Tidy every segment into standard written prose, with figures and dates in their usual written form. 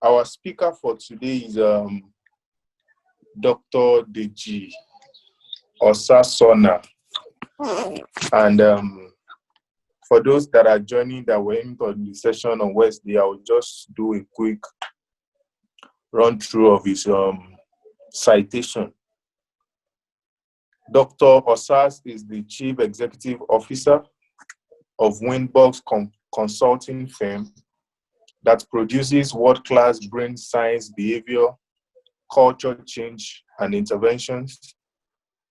Our speaker for today is Dr. Deji Osasona. And for those that are joining that were in the session on Wednesday, I will just do a quick run through of his citation. Dr. Osas is the Chief Executive Officer of Winbox Consulting firm that produces world-class brain science, behavior, culture change, and interventions.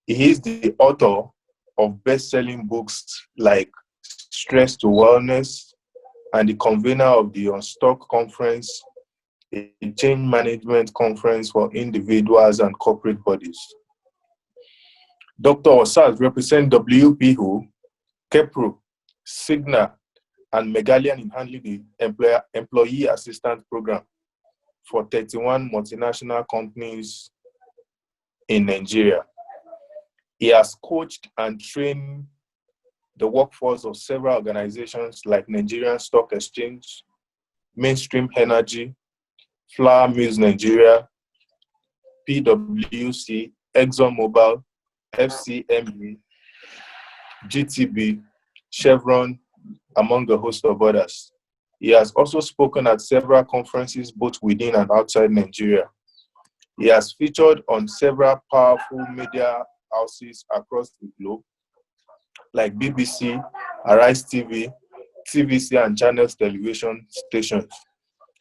He is the author of best-selling books like Stress to Wellness and the convener of the Unstock Conference, a change management conference for individuals and corporate bodies. Dr. Osas represents WPO, Kepro, Cigna, and Megalian in handling the employee assistance program for 31 multinational companies in Nigeria. He has coached and trained the workforce of several organizations like Nigerian Stock Exchange, Mainstream Energy, Flour Mills Nigeria, PwC, ExxonMobil, FCME, GTB, Chevron, among a host of others. He has also spoken at several conferences both within and outside Nigeria. He has featured on several powerful media houses across the globe, like BBC, Arise TV, TVC, and Channels television stations.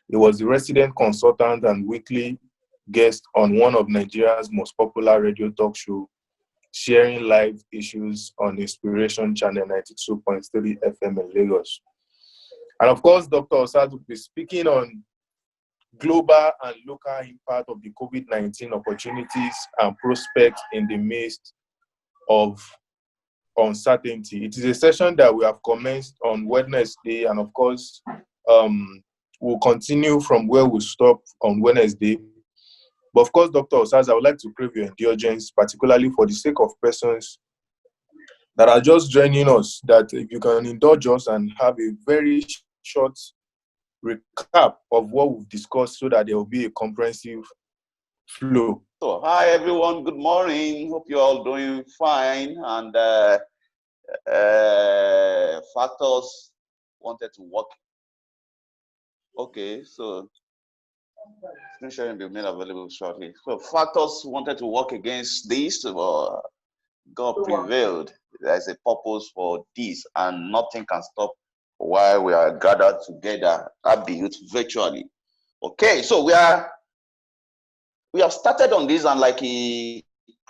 He was the resident consultant and weekly guest on one of Nigeria's most popular radio talk shows, sharing live issues on Inspiration Channel 92.3 FM in Lagos. And of course, Dr. Osas will be speaking on global and local impact of the COVID-19 opportunities and prospects in the midst of uncertainty. It is a session that we have commenced on Wednesday, and of course, we'll continue from where we stopped on Wednesday. But of course, Dr. Osas, I would like to crave your indulgence, particularly for the sake of persons that are just joining us, that if you can indulge us and have a very short recap of what we've discussed so that there will be a comprehensive flow. So, hi everyone, good morning. Hope you're all doing fine. And factors wanted to work. Okay, so screen sharing will be made available shortly. So factors wanted to work against this, but God prevailed. There's a purpose for this, and nothing can stop while we are gathered together, albeit virtually. Okay, so we have started on this, and like he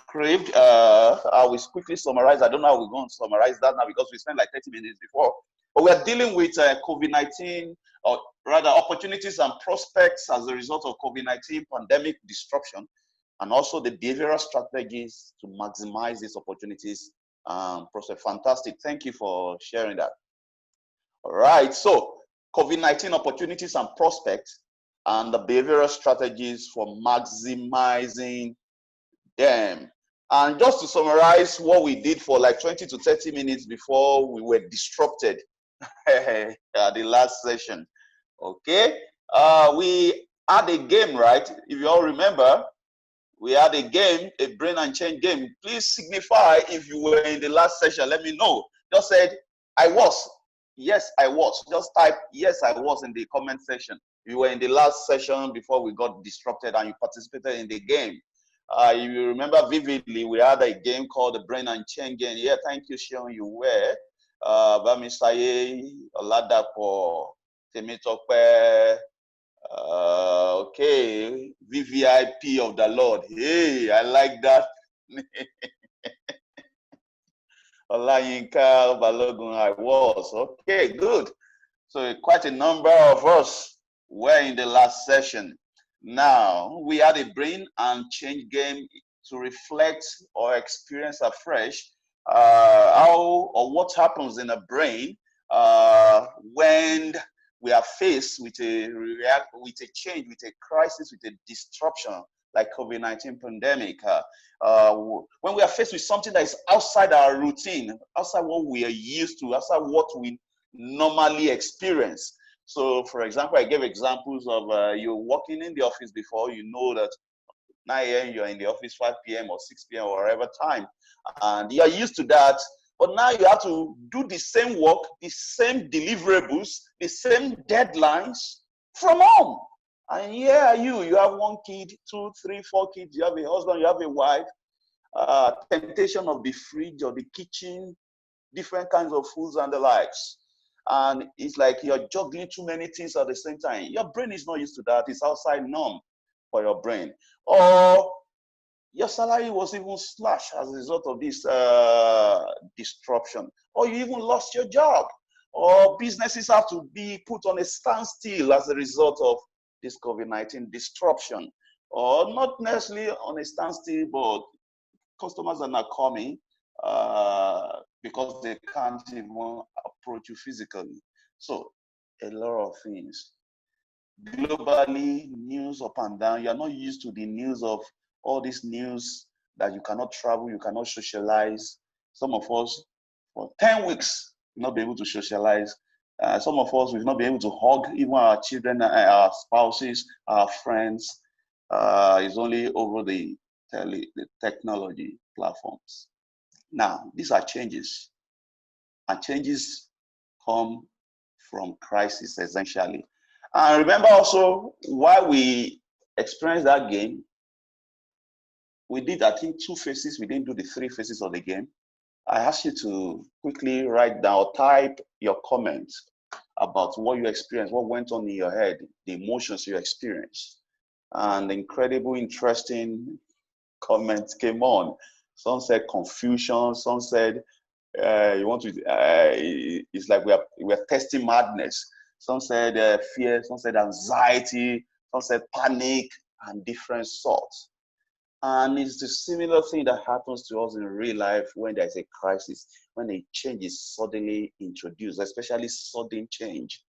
craved, I will quickly summarize. I don't know how we're going to summarize that now because we spent like 30 minutes before. But we are dealing with COVID-19, or rather opportunities and prospects as a result of COVID-19 pandemic disruption, and also the behavioral strategies to maximize these opportunities. Fantastic. Thank you for sharing that. All right. So COVID-19 opportunities and prospects and the behavioral strategies for maximizing them. And just to summarize what we did for like 20 to 30 minutes before we were disrupted at the last session. Okay, we had a game, right? If you all remember, we had a game, a brain and change game. Please signify if you were in the last session. Let me know. Just said, I was. Yes, I was. Just type, yes, I was in the comment section. You were in the last session before we got disrupted and you participated in the game. If you remember vividly, we had a game called the brain and chain game. Yeah, thank you, Sean. You were. Bamisaye, Oladapo, Temitope, okay, VVIP of the Lord. Hey, I like that. Olayinka Balogun, I was. Okay, good. So quite a number of us were in the last session. Now, we had a brain and change game to reflect or experience afresh how or what happens in a brain when we are faced with a change, with a crisis, with a disruption like COVID-19 pandemic. When we are faced with something that is outside our routine, outside what we are used to, outside what we normally experience. So, for example, I gave examples of you working in the office before. You know that 9 a.m. you're in the office, 5 p.m. or 6 p.m. or whatever time, and you're used to that. But now you have to do the same work, the same deliverables, the same deadlines from home. And here you have one kid, 2, 3, 4 kids, you have a husband, you have a wife, temptation of the fridge or the kitchen, different kinds of foods and the likes. And it's like you're juggling too many things at the same time. Your brain is not used to that. It's outside norm for your brain. Or your salary was even slashed as a result of this disruption. Or you even lost your job. Or businesses have to be put on a standstill as a result of this COVID-19 disruption. Or not necessarily on a standstill, but customers are not coming because they can't even approach you physically. So a lot of things. Globally, news up and down. You're not used to the news of all this news that you cannot travel, you cannot socialize. Some of us, for 10 weeks, will not be able to socialize. Some of us will not be able to hug even our children, our spouses, our friends. It's only over the technology platforms. Now, these are changes, and changes come from crisis essentially. And remember also why we experienced that game. We did, I think, 2 phases. We didn't do the 3 phases of the game. I asked you to quickly write down or type your comments about what you experienced, what went on in your head, the emotions you experienced. And incredible, interesting comments came on. Some said confusion, some said you want to, it's like we're testing madness. Some said fear, some said anxiety, some said panic, and different sorts. And it's the similar thing that happens to us in real life when there's a crisis, when a change is suddenly introduced, especially sudden change.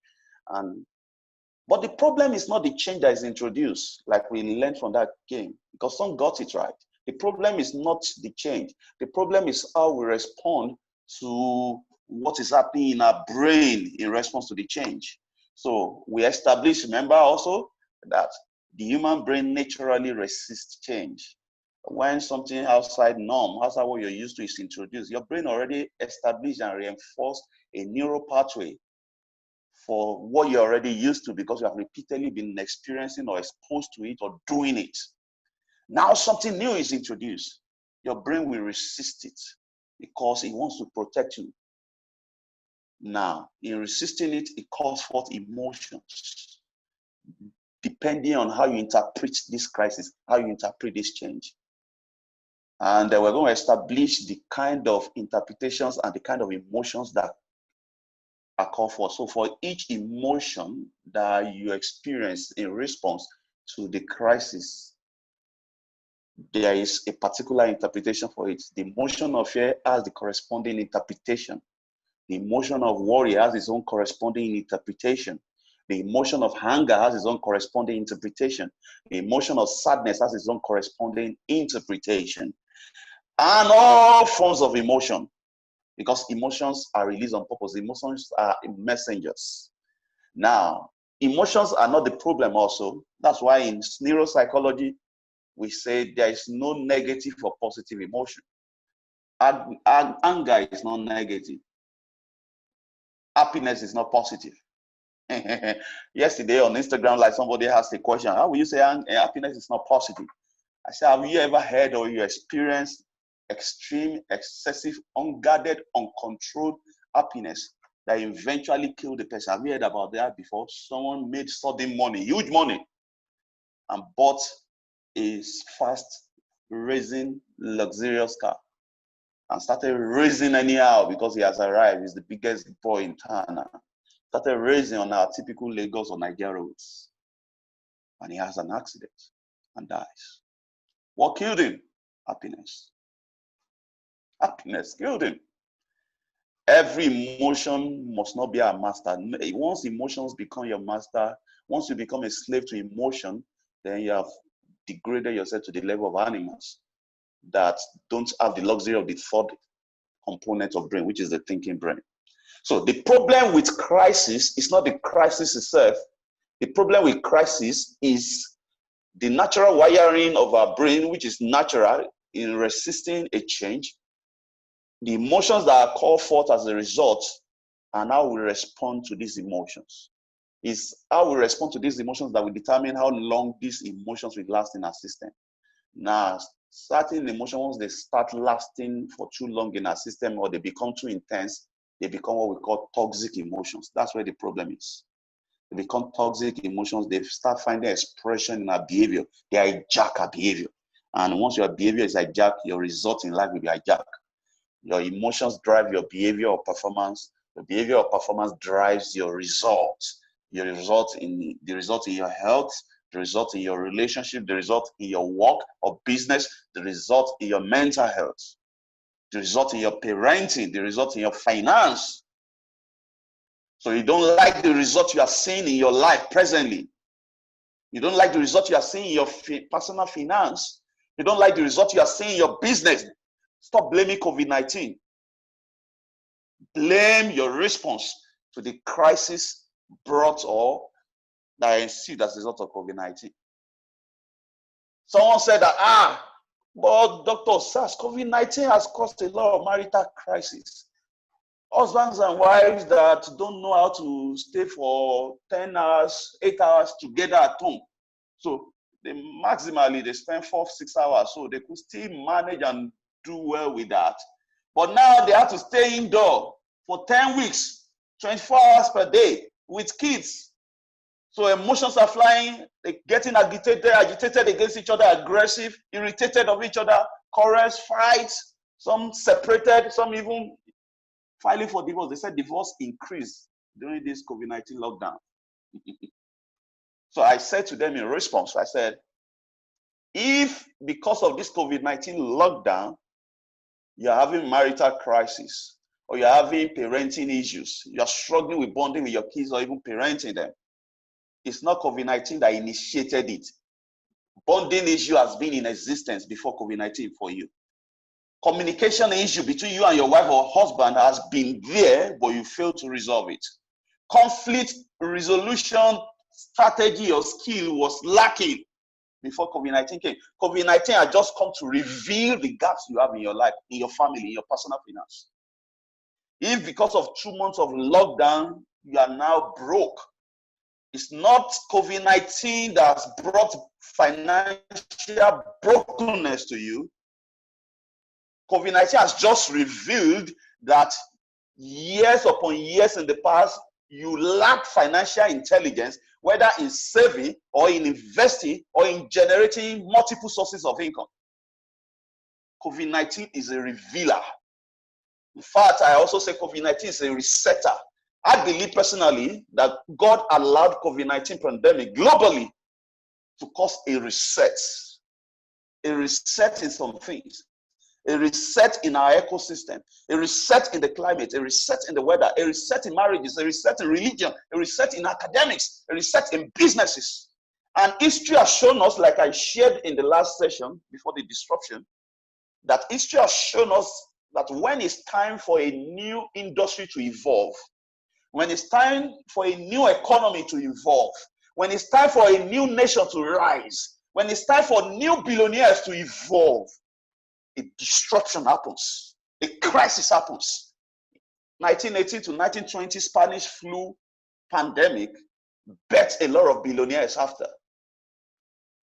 But the problem is not the change that is introduced, like we learned from that game, because some got it right. The problem is not the change. The problem is how we respond to what is happening in our brain in response to the change. So we established, remember also, that the human brain naturally resists change. When something outside norm, outside what you're used to is introduced, your brain already established and reinforced a neural pathway for what you're already used to because you have repeatedly been experiencing or exposed to it or doing it. Now something new is introduced. Your brain will resist it because it wants to protect you. Now, in resisting it, it calls forth emotions, depending on how you interpret this crisis, how you interpret this change. And we're going to establish the kind of interpretations and the kind of emotions that are called for. So for each emotion that you experience in response to the crisis, there is a particular interpretation for it. The emotion of fear has the corresponding interpretation. The emotion of worry has its own corresponding interpretation. The emotion of anger has its own corresponding interpretation. The emotion of sadness has its own corresponding interpretation. And all forms of emotion, because emotions are released on purpose. Emotions are messengers. Now, emotions are not the problem also. That's why in neuropsychology, we say there is no negative or positive emotion. Anger is not negative. Happiness is not positive. Yesterday on Instagram, like somebody asked a question, how will you say happiness is not positive? I said, have you ever heard or you experienced extreme, excessive, unguarded, uncontrolled happiness that eventually killed the person? Have you heard about that before? Someone made sudden money, huge money, and bought a fast raising luxurious car and started raising anyhow because he has arrived. He's the biggest boy in town. Started raising on our typical Lagos or Nigeria roads. And he has an accident and dies. What killed him? Happiness. Happiness killed him. Every emotion must not be our master. Once emotions become your master, once you become a slave to emotion, then you have degraded yourself to the level of animals that don't have the luxury of the third component of brain, which is the thinking brain. So the problem with crisis is not the crisis itself. The problem with crisis is the natural wiring of our brain, which is natural in resisting a change. The emotions that are called forth as a result, and how we respond to these emotions. It's how we respond to these emotions that will determine how long these emotions will last in our system. Now, certain emotions, once they start lasting for too long in our system or they become too intense, they become what we call toxic emotions. That's where the problem is. They become toxic emotions. They start finding expression in our behavior. They hijack our behavior. And once your behavior is hijacked, your result in life will be hijacked. Your emotions drive your behavior or performance. Your behavior or performance drives your results. Your result in your health, the result in your relationship, the result in your work or business, the result in your mental health, the result in your parenting, the result in your finance. So you don't like the result you are seeing in your life presently. You don't like the result you are seeing in your personal finance. You don't like the result you are seeing in your business. Stop blaming COVID-19. Blame your response to the crisis brought or that ensued as a result of COVID-19. Someone said that, but Dr. Sass, COVID-19 has caused a lot of marital crisis. Husbands and wives that don't know how to stay for 10 hours, 8 hours together at home. So maximally they spend 4-6 hours. So they could still manage and do well with that. But now they have to stay indoor for 10 weeks, 24 hours per day with kids. So emotions are flying, they're getting agitated against each other, aggressive, irritated of each other, quarrels, fights, some separated, some even filing for divorce. They said divorce increased during this COVID-19 lockdown. So I said to them in response, I said, if because of this COVID-19 lockdown, you're having marital crisis, or you're having parenting issues, you're struggling with bonding with your kids or even parenting them, it's not COVID-19 that initiated it. Bonding issue has been in existence before COVID-19 for you. Communication issue between you and your wife or husband has been there, but you failed to resolve it. Conflict resolution strategy or skill was lacking before COVID-19 came. COVID-19 had just come to reveal the gaps you have in your life, in your family, in your personal finance. If because of 2 months of lockdown, you are now broke, it's not COVID-19 that's brought financial brokenness to you. COVID-19 has just revealed that years upon years in the past, you lack financial intelligence, whether in saving or in investing or in generating multiple sources of income. COVID-19 is a revealer. In fact, I also say COVID-19 is a resetter. I believe personally that God allowed COVID-19 pandemic globally to cause a reset in some things, a reset in our ecosystem, a reset in the climate, a reset in the weather, a reset in marriages, a reset in religion, a reset in academics, a reset in businesses. And history has shown us, like I shared in the last session before the disruption, that history has shown us that when it's time for a new industry to evolve, when it's time for a new economy to evolve, when it's time for a new nation to rise, when it's time for new billionaires to evolve, a disruption happens, a crisis happens. 1918 to 1920 Spanish flu pandemic birthed a lot of billionaires after.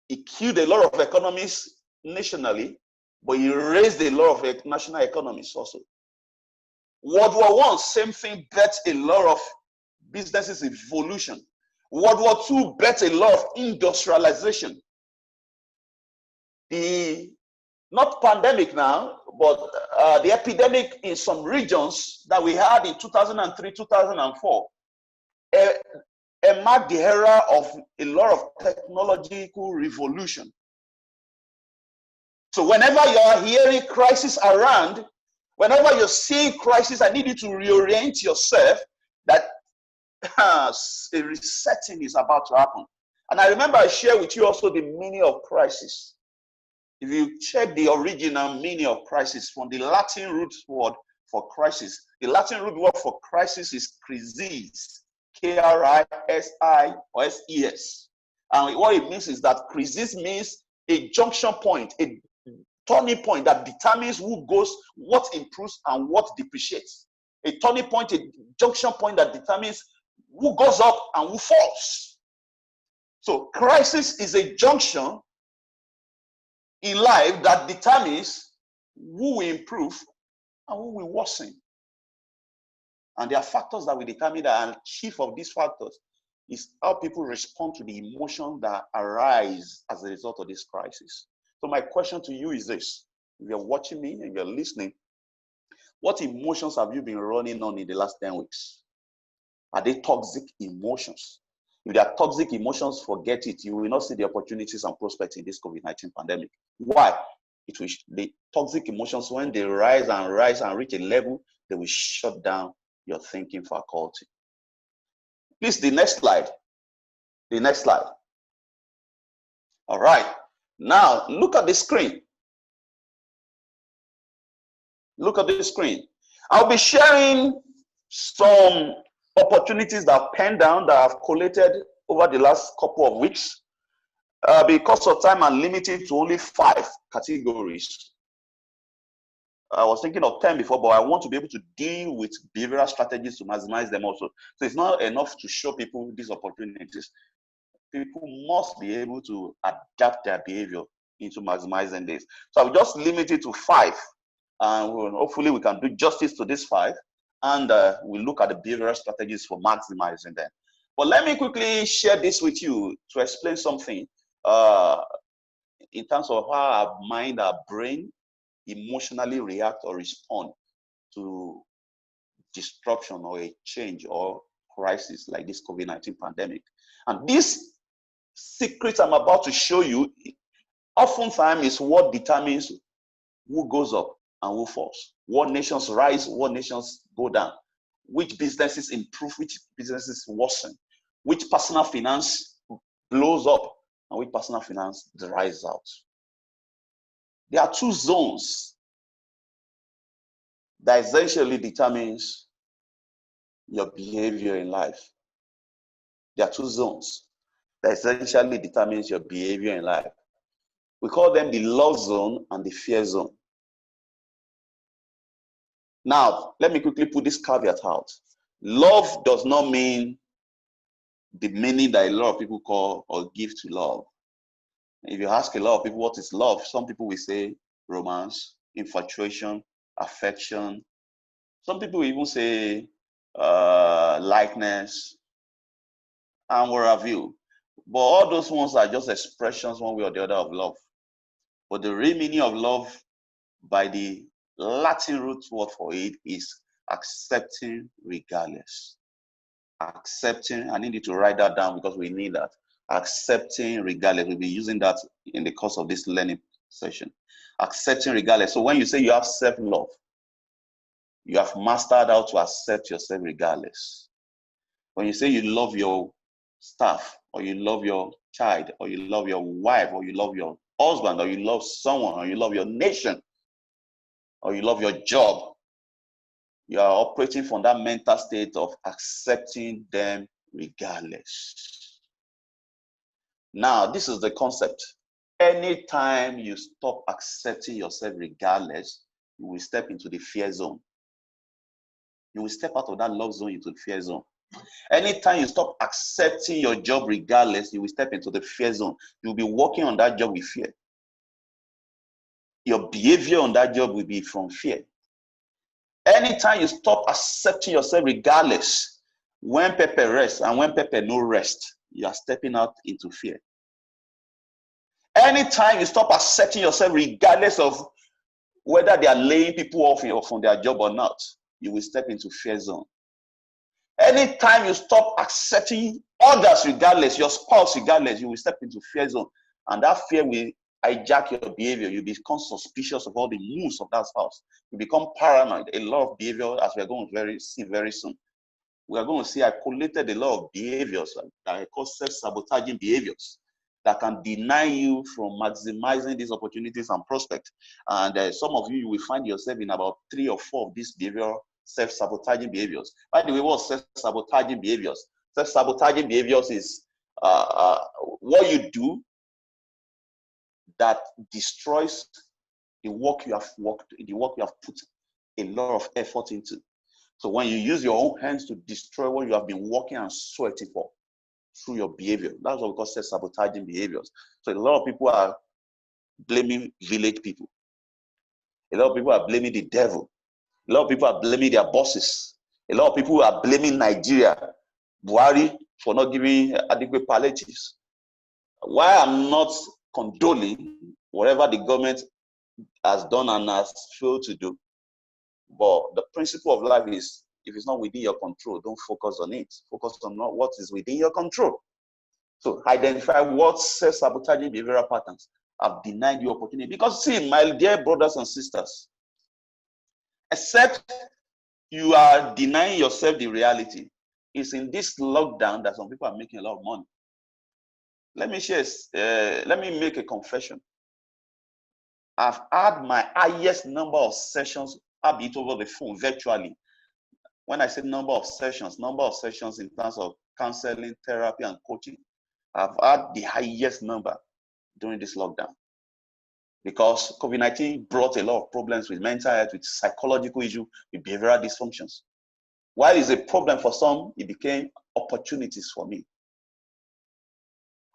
It killed a lot of economies nationally, but it raised a lot of national economies also. World War I, same thing, birthed a lot of businesses evolution. World War II birthed a lot of industrialization. Not pandemic now, but the epidemic in some regions that we had in 2003, 2004, marked the era of a lot of technological revolution. So whenever you are hearing crisis around, whenever you're seeing crisis, I need you to reorient yourself that a resetting is about to happen. And I remember I shared with you also the meaning of crisis. If you check the original meaning of crisis from the Latin root word for crisis. The Latin root word for crisis is crisis, K-R-I-S-I-S-E-S. And what it means is that crisis means a junction point, a turning point that determines who goes, what improves, and what depreciates. A turning point, a junction point that determines who goes up and who falls. So crisis is a junction in life that determines who will improve and who will worsen. And there are factors that will determine that, and chief of these factors is how people respond to the emotions that arise as a result of this crisis. So my question to you is this: if you're watching me and you're listening, what emotions have you been running on in the last 10 weeks? Are they toxic emotions? If they are toxic emotions, forget it. You will not see the opportunities and prospects in this COVID-19 pandemic. Why? The toxic emotions, when they rise and reach a level, they will shut down your thinking faculty. Please, the next slide. The next slide. All right. Now, look at the screen. Look at the screen. I'll be sharing some opportunities that are penned down that I've collated over the last couple of weeks. Because of time, I'm limited to only 5 categories. I was thinking of 10 before, but I want to be able to deal with behavioral strategies to maximize them also. So it's not enough to show people these opportunities. People must be able to adapt their behavior into maximizing this. So I'll just limit it to 5. And hopefully we can do justice to these 5. And we'll look at the behavioral strategies for maximizing them. But let me quickly share this with you to explain something in terms of how our mind, our brain emotionally react or respond to disruption or a change or crisis like this COVID-19 pandemic. And this secret I'm about to show you oftentimes is what determines who goes up and who falls. What nations rise, what nations go down. Which businesses improve, which businesses worsen. Which personal finance blows up and which personal finance dries out. There are 2 zones that essentially determines your behavior in life. There are 2 zones that essentially determines your behavior in life. We call them the love zone and the fear zone. Now, let me quickly put this caveat out. Love does not mean the meaning that a lot of people call or give to love. If you ask a lot of people what is love, some people will say romance, infatuation, affection. Some people will even say likeness, and what have you. But all those ones are just expressions one way or the other of love. But the real meaning of love, by the Latin root word for it, is accepting regardless. Accepting, I need you to write that down because we need that. Accepting regardless. We'll be using that in the course of this learning session. Accepting regardless. So when you say you have self-love, you have mastered how to accept yourself regardless. When you say you love your staff, or you love your child, or you love your wife, or you love your husband, or you love someone, or you love your nation, or you love your job, you are operating from that mental state of accepting them regardless. Now, this is the concept. Anytime you stop accepting yourself regardless, you will step into the fear zone. You will step out of that love zone into the fear zone. Anytime you stop accepting your job regardless, you will step into the fear zone. You'll be working on that job with fear. Your behavior on that job will be from fear. Anytime you stop accepting yourself regardless, when pepper rests and when pepper no rest, you are stepping out into fear. Anytime you stop accepting yourself regardless of whether they are laying people off from their job or not, you will step into fear zone. Anytime you stop accepting others regardless, your spouse regardless, you will step into fear zone. And that fear will hijack your behavior. You become suspicious of all the moves of that spouse. You become paranoid. A lot of behavior, as we are going to see very soon. We are going to see I collated a lot of behaviors that I call self-sabotaging behaviors that can deny you from maximizing these opportunities and prospects. And some of you will find yourself in about 3 or 4 of these behavioral self-sabotaging behaviors. By the way, what self-sabotaging behaviors? Self-sabotaging behaviors is what you do that destroys the work you have put a lot of effort into. So when you use your own hands to destroy what you have been working and sweating for through your behavior, that's what we call self-sabotaging behaviors. So a lot of people are blaming village people. A lot of people are blaming the devil. A lot of people are blaming their bosses. A lot of people are blaming Nigeria, Buhari, for not giving adequate palliatives. Why I'm not condoning whatever the government has done and has failed to do, but the principle of life is, if it's not within your control, don't focus on it. Focus on what is within your control. So identify what self-sabotaging behavioral patterns have denied you opportunity. Because see, my dear brothers and sisters, except you are denying yourself the reality, it's in this lockdown that some people are making a lot of money. Let me make a confession. I've had my highest number of sessions, albeit over the phone, virtually. When I say number of sessions in terms of counseling, therapy, and coaching, I've had the highest number during this lockdown. Because COVID-19 brought a lot of problems with mental health, with psychological issues, with behavioral dysfunctions. While it's a problem for some, it became opportunities for me.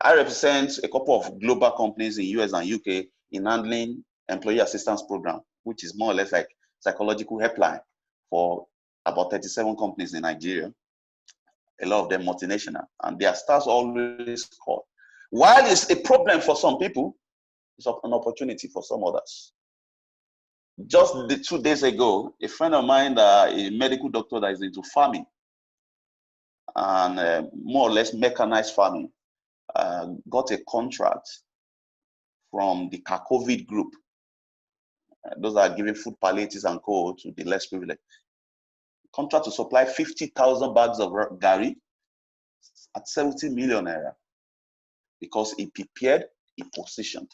I represent a couple of global companies in US and UK in handling employee assistance program, which is more or less like psychological helpline for about 37 companies in Nigeria. A lot of them multinational, and their stars always call. While it's a problem for some people, it's an opportunity for some others. Just 2 days ago, a friend of mine, a medical doctor that is into farming and more or less mechanized farming, got a contract from the COVID group. Those are giving food palliatives and co to the less privileged. Contract to supply 50,000 bags of gari at 70 million naira, because he prepared, he positioned.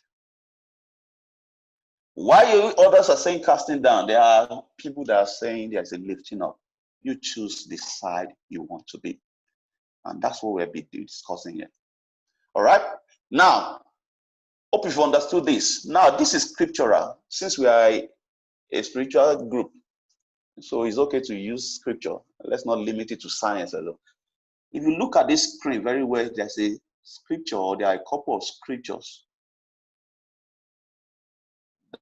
While others are saying casting down, there are people that are saying there's a lifting up. You choose the side you want to be. And that's what we'll be discussing here. All right? Now, hope you've understood this. Now, this is scriptural. Since we are a spiritual group, so it's okay to use scripture. Let's not limit it to science alone. If you look at this screen very well, there's a scripture, or there are a couple of scriptures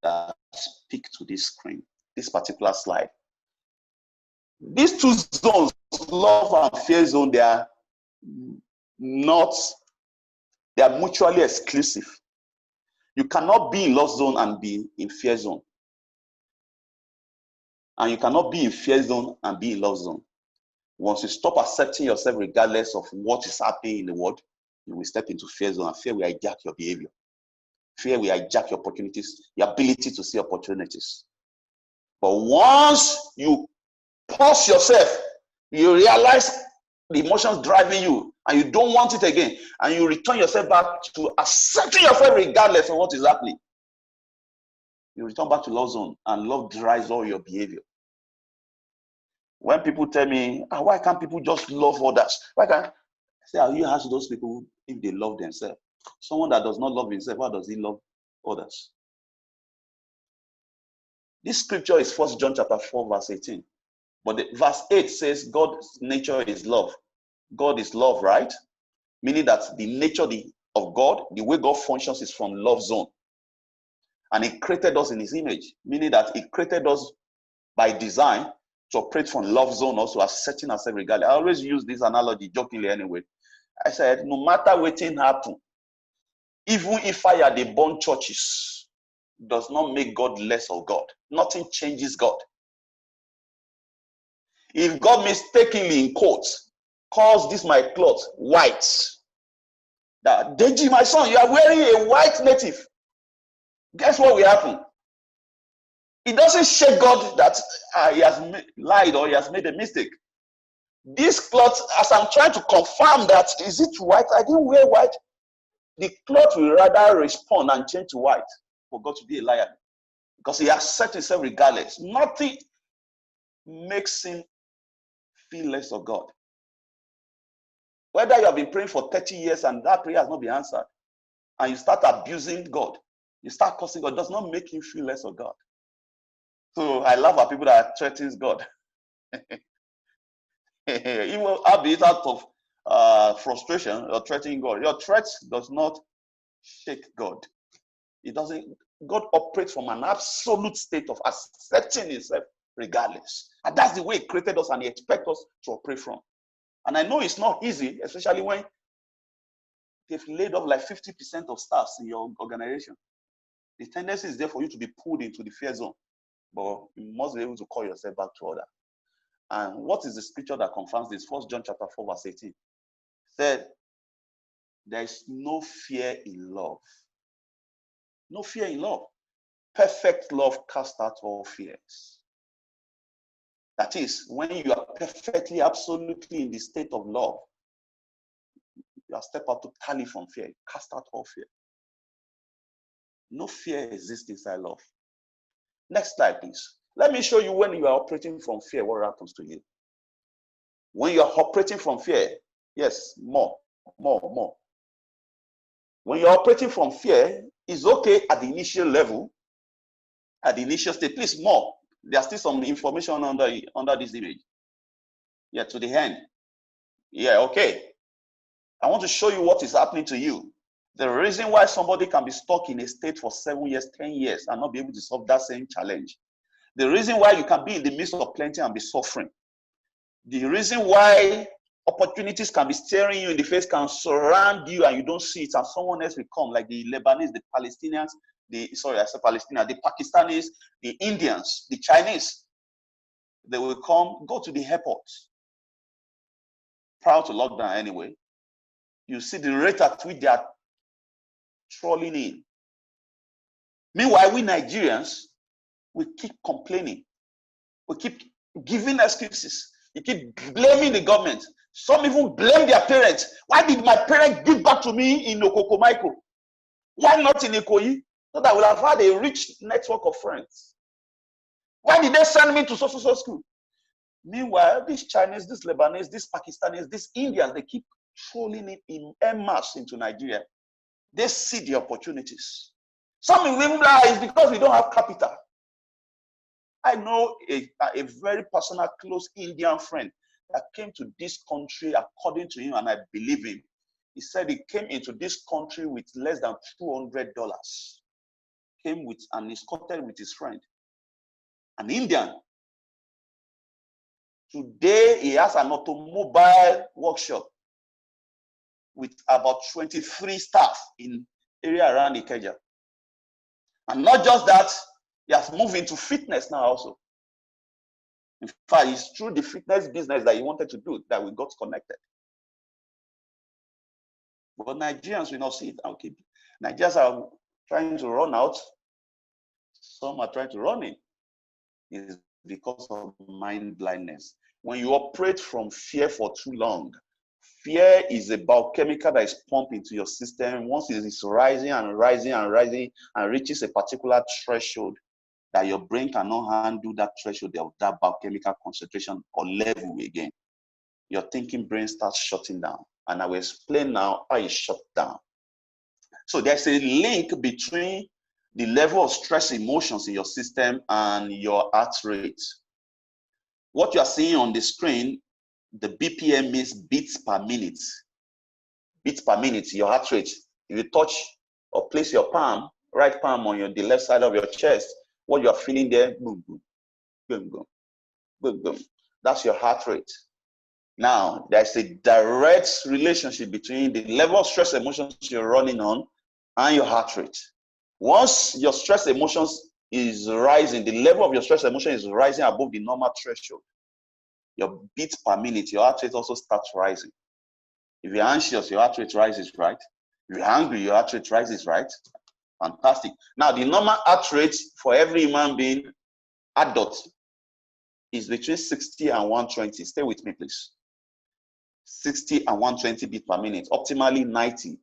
that speak to this screen, this particular slide. These two zones, love and fear zone, they are mutually exclusive. You cannot be in love zone and be in fear zone. And you cannot be in fear zone and be in love zone. Once you stop accepting yourself regardless of what is happening in the world, you will step into fear zone, and fear will hijack your behavior. Fear will hijack your opportunities, your ability to see opportunities. But once you pause yourself, you realize the emotions driving you, and you don't want it again, and you return yourself back to accepting yourself regardless of what is happening. You return back to love zone, and love drives all your behavior. When people tell me, why can't people just love others? Why can't I say, you ask those people if they love themselves? Someone that does not love himself, how does he love others? This scripture is 1 John chapter 4, verse 18. But verse 8 says God's nature is love. God is love, right? Meaning that the nature of God, the way God functions, is from love zone. And he created us in his image, meaning that he created us by design to operate from love zone, also accepting ourselves regardless. I always use this analogy jokingly anyway. I said, no matter what thing happen, even if I had a born churches, does not make God less of God. Nothing changes God. If God mistakenly, in quotes, calls this my cloth white, that Deji, my son, you are wearing a white native, guess what will happen? It doesn't shake God that he has lied or he has made a mistake. This cloth, as I'm trying to confirm that, is it white? I didn't wear white. the cloth will rather respond and change to white for God to be a liar. Because he has set himself regardless. Nothing makes him feel less of God. Whether you have been praying for 30 years and that prayer has not been answered, and you start abusing God, you start cursing God, does not make him feel less of God. So I laugh at people that threatens God. Even albeit out of frustration or threatening God. Your threat does not shake God. It doesn't. God operates from an absolute state of accepting himself regardless. And that's the way he created us and he expects us to operate from. And I know it's not easy, especially when they've laid off like 50% of staffs in your organization. The tendency is there for you to be pulled into the fear zone. But you must be able to call yourself back to order. And what is the scripture that confirms this? 1 John chapter 4, verse 18. It said, there is no fear in love. No fear in love. Perfect love casts out all fears. That is, when you are perfectly, absolutely in the state of love, you are step out totally from fear. Cast out all fear. No fear exists inside love. Next slide, please. Let me show you when you are operating from fear, what happens to you. When you are operating from fear, yes, more. When you're operating from fear, it's okay at the initial level, at the initial state. Please, more. There's still some information under this image. Yeah, to the end. Yeah, okay. I want to show you what is happening to you. The reason why somebody can be stuck in a state for 7 years, 10 years, and not be able to solve that same challenge. The reason why you can be in the midst of plenty and be suffering. The reason why opportunities can be staring you in the face, can surround you, and you don't see it, and someone else will come, like the Lebanese, the Palestinians, the Pakistanis, the Indians, the Chinese. They will come, go to the airport, prior to lockdown anyway. You see the rate at which they are trolling in. Meanwhile, we Nigerians, we keep complaining. We keep giving excuses. You keep blaming the government. Some even blame their parents. Why did my parents give back to me in Okokomaiko? Why not in Ikoyi? So that I will have had a rich network of friends. Why did they send me to so school? Meanwhile, these Chinese, these Lebanese, these Pakistanis, these Indians, they keep trolling it in en masse into Nigeria. They see the opportunities. Some will even lie, it's because we don't have capital. I know a very personal, close Indian friend that came to this country, according to him, and I believe him. He said he came into this country with less than $200. Came with and escorted with his friend, an Indian. Today, he has an automobile workshop with about 23 staff in area around Ikeja. And not just that, he has moved into fitness now also. In fact, it's through the fitness business that he wanted to do that we got connected. But Nigerians will not see it. Okay. Nigerians are trying to run out. Some are trying to run in. It's because of mind blindness. When you operate from fear for too long, fear is a biochemical that is pumped into your system. Once it is rising and rising and rising and reaches a particular threshold, that your brain cannot handle that threshold of that biochemical concentration or level again. Your thinking brain starts shutting down. And I will explain now how it shut down. So there's a link between the level of stress emotions in your system and your heart rate. What you are seeing on the screen, the BPM means beats per minute. Beats per minute, your heart rate. If you touch or place your palm, right palm on the left side of your chest, what you are feeling there, boom, boom, boom, boom, boom, boom. That's your heart rate. Now, there's a direct relationship between the level of stress emotions you're running on and your heart rate. Once your stress emotions is rising, the level of your stress emotion is rising above the normal threshold, your beats per minute, your heart rate also starts rising. If you're anxious, your heart rate rises, right? If you're angry, your heart rate rises, right? Fantastic. Now, the normal heart rate for every human being, adult, is between 60 and 120. Stay with me, please. 60 and 120 beats per minute, optimally 90.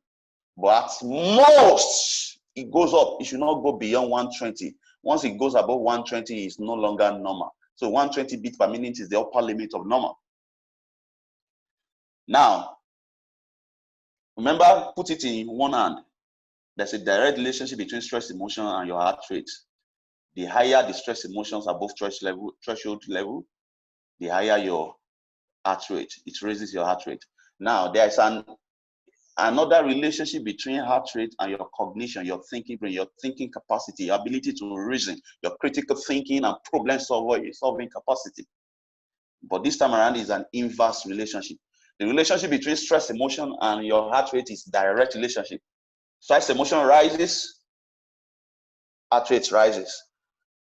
But at most, it goes up. It should not go beyond 120. Once it goes above 120, it's no longer normal. So 120 beats per minute is the upper limit of normal. Now, remember, put it in one hand. There's a direct relationship between stress emotion and your heart rate. The higher the stress emotions above threshold level, the higher your heart rate. It raises your heart rate. Now, there's another relationship between heart rate and your cognition, your thinking brain, your thinking capacity, your ability to reason, your critical thinking and problem solving capacity. But this time around is an inverse relationship. The relationship between stress emotion and your heart rate is direct relationship. Stress emotion rises, heart rate rises.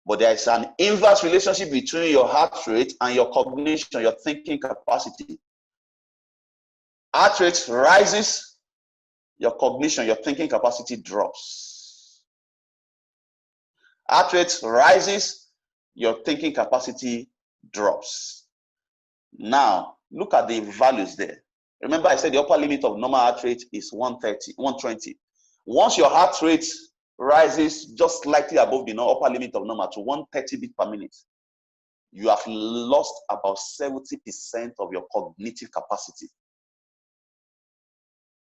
But there is an inverse relationship between your heart rate and your cognition, your thinking capacity. Heart rate rises, your cognition, your thinking capacity drops. Heart rate rises, your thinking capacity drops. Now, look at the values there. Remember, I said the upper limit of normal heart rate is 120. Once your heart rate rises just slightly above the upper limit of normal to 130 beats per minute, you have lost about 70% of your cognitive capacity.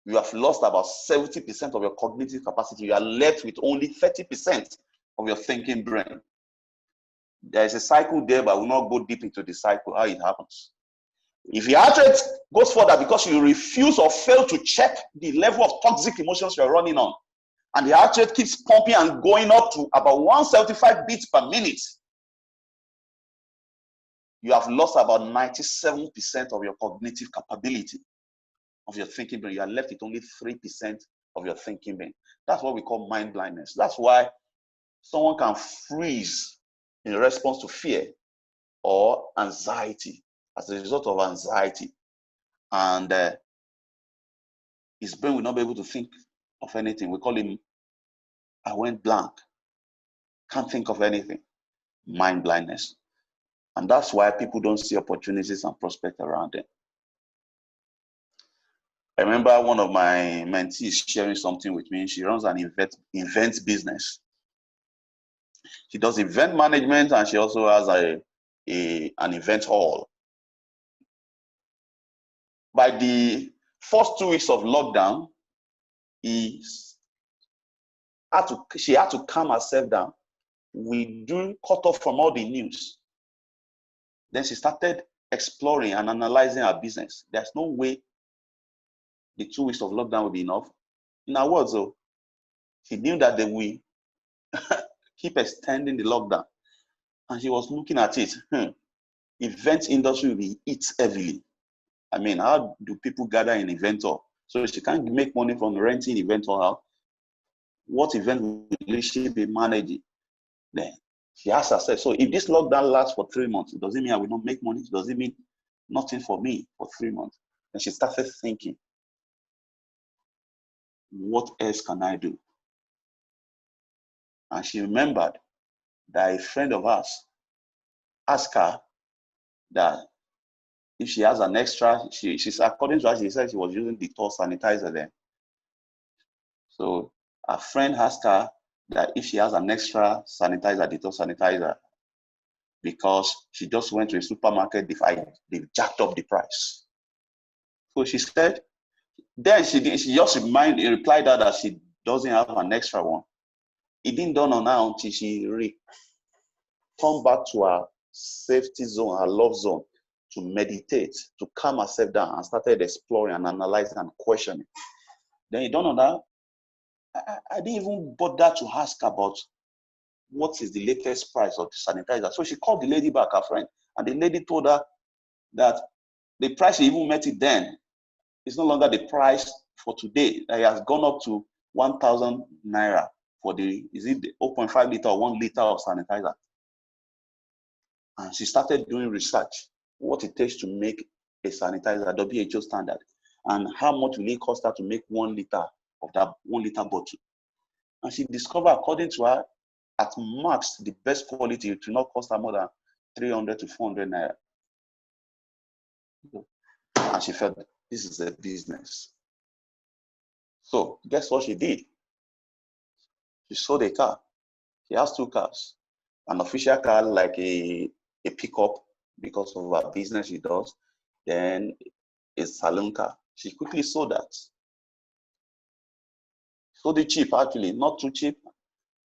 You have lost about 70% of your cognitive capacity. You are left with only 30% of your thinking brain. There is a cycle there, but I will not go deep into the cycle, how it happens. If your heart rate goes further because you refuse or fail to check the level of toxic emotions you're running on, and the heart rate keeps pumping and going up to about 175 beats per minute, you have lost about 97% of your cognitive capability of your thinking brain. You are left with only 3% of your thinking brain. That's what we call mind blindness. That's why someone can freeze in response to fear or anxiety as a result of anxiety. And his brain will not be able to think of anything. We call him, I went blank. Can't think of anything. Mind blindness. And that's why people don't see opportunities and prospects around them. I remember one of my mentees sharing something with me. She runs an event business. She does event management and she also has an event hall. By the first 2 weeks of lockdown, she had to calm herself down. We do cut off from all the news. Then she started exploring and analyzing her business. There's no way the 2 weeks of lockdown will be enough. In her words, though, she knew that they will keep extending the lockdown. And she was looking at it. Event industry will be hit heavily. I mean, how do people gather in event hall? So she can't make money from renting event hall out. What event will she be managing? Then she asked herself, so if this lockdown lasts for 3 months, does it mean I will not make money? Does it mean nothing for me for 3 months? And she started thinking, what else can I do? And she remembered that a friend of hers asked her that if she has an extra, she's according to her, she said she was using Dettol sanitizer then. So a friend asked her that if she has an extra sanitizer, Dettol sanitizer, because she just went to a supermarket, they've jacked up the price. So she said, then she just replied that she doesn't have an extra one. It didn't dawn on her until she come back to her safety zone, her love zone, to meditate, to calm herself down, and started exploring and analyzing and questioning. Then it dawned on her, I didn't even bother to ask about what is the latest price of the sanitizer. So she called the lady back, her friend, and the lady told her that the price she even met it then is no longer the price for today. It has gone up to 1,000 naira for the 0.5 liter or 1 liter of sanitizer. And she started doing research, what it takes to make a sanitizer, WHO standard, and how much will it cost her to make 1 liter of that 1 liter bottle. And she discovered, according to her, at max, the best quality, it will not cost her more than 300 to 400 naira. And she felt this is a business. So guess what she did? She sold a car. She has 2 cars. An official car like a pickup because of her business she does, then a saloon car. She quickly sold that. Sold it cheap actually, not too cheap,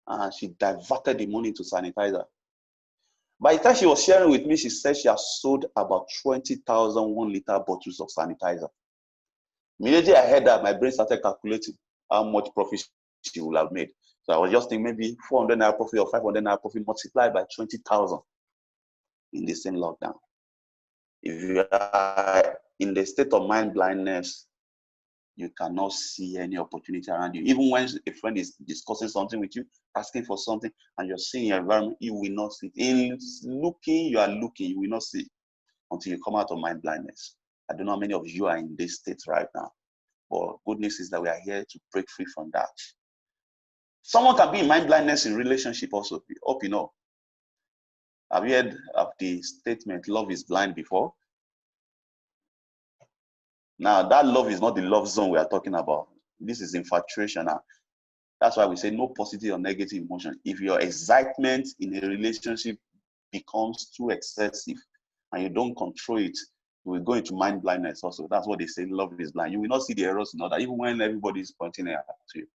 and she diverted the money to sanitizer. By the time she was sharing with me, she said she has sold about 20,000 1-liter bottles of sanitizer. Immediately I heard that, my brain started calculating how much profit she will have made. So I was just thinking maybe 400 naira profit or 500 naira profit multiplied by 20,000 in the same lockdown. If you are in the state of mind blindness, you cannot see any opportunity around you. Even when a friend is discussing something with you, asking for something, and you're seeing your environment, you will not see it. In looking, you are looking, you will not see it until you come out of mind blindness. I don't know how many of you are in this state right now, but good news is that we are here to break free from that. Someone can be in mind blindness in relationship also. I hope you know. Have you heard of the statement, love is blind, before? Now, that love is not the love zone we are talking about. This is infatuation. Now, that's why we say no positive or negative emotion. If your excitement in a relationship becomes too excessive and you don't control it, you will go into mind blindness also. That's what they say, love is blind. You will not see the errors in other, even when everybody is pointing at you.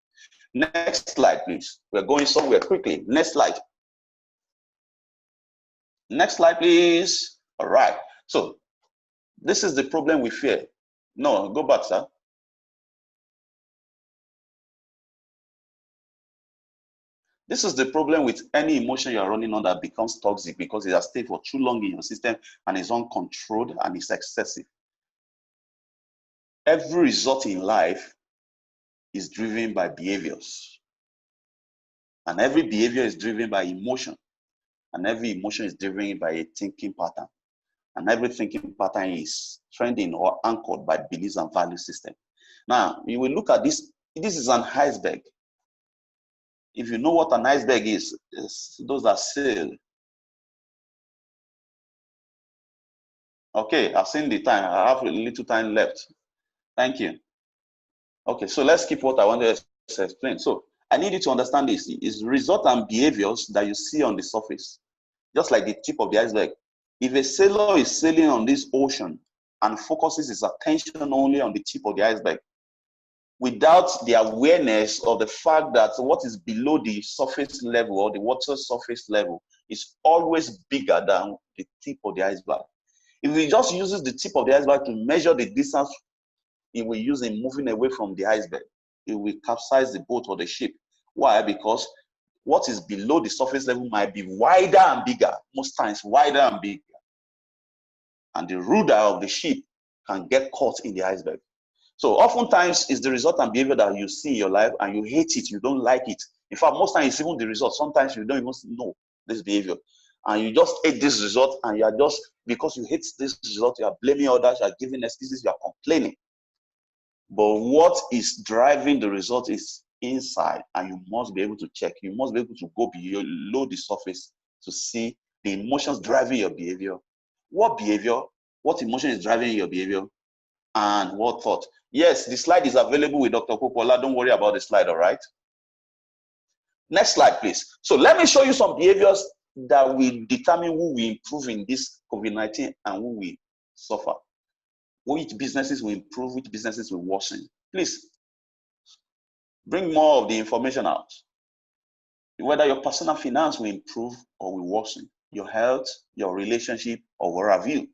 Next slide, please. We're going somewhere quickly. Next slide. Next slide, please. All right. So this is the problem we fear. No, go back, sir. This is the problem with any emotion you are running on that becomes toxic because it has stayed for too long in your system and is uncontrolled and is excessive. Every result in life is driven by behaviors. And every behavior is driven by emotion. And every emotion is driven by a thinking pattern. And every thinking pattern is trending or anchored by beliefs and value system. Now, you will look at this. This is an iceberg. If you know what an iceberg is those that sail. Okay, I've seen the time. I have a little time left. Thank you. Okay, so let's keep what I wanted to explain. So I need you to understand this. It's result and behaviors that you see on the surface, just like the tip of the iceberg. If a sailor is sailing on this ocean and focuses his attention only on the tip of the iceberg, without the awareness of the fact that what is below the surface level or the water surface level is always bigger than the tip of the iceberg. If he just uses the tip of the iceberg to measure the distance he will use in moving away from the iceberg, it will capsize the boat or the ship. Why? Because what is below the surface level might be wider and bigger, most times wider and bigger. And the rudder of the ship can get caught in the iceberg. So oftentimes it's the result and behavior that you see in your life and you hate it, you don't like it. In fact, most times it's even the result. Sometimes you don't even know this behavior. And you just hate this result and you are just, because you hate this result, you are blaming others, you are giving excuses, you are complaining. But what is driving the result is inside, and you must be able to check. You must be able to go below the surface to see the emotions driving your behavior. What behavior, what emotion is driving your behavior, and what thought. Yes, the slide is available with Dr. Popola. Don't worry about the slide, all right? Next slide, please. So let me show you some behaviors that will determine who will improve in this COVID-19 and who will suffer. Which businesses will improve, which businesses will worsen. Please, bring more of the information out. Whether your personal finance will improve or will worsen, your health, your relationship, or what have you.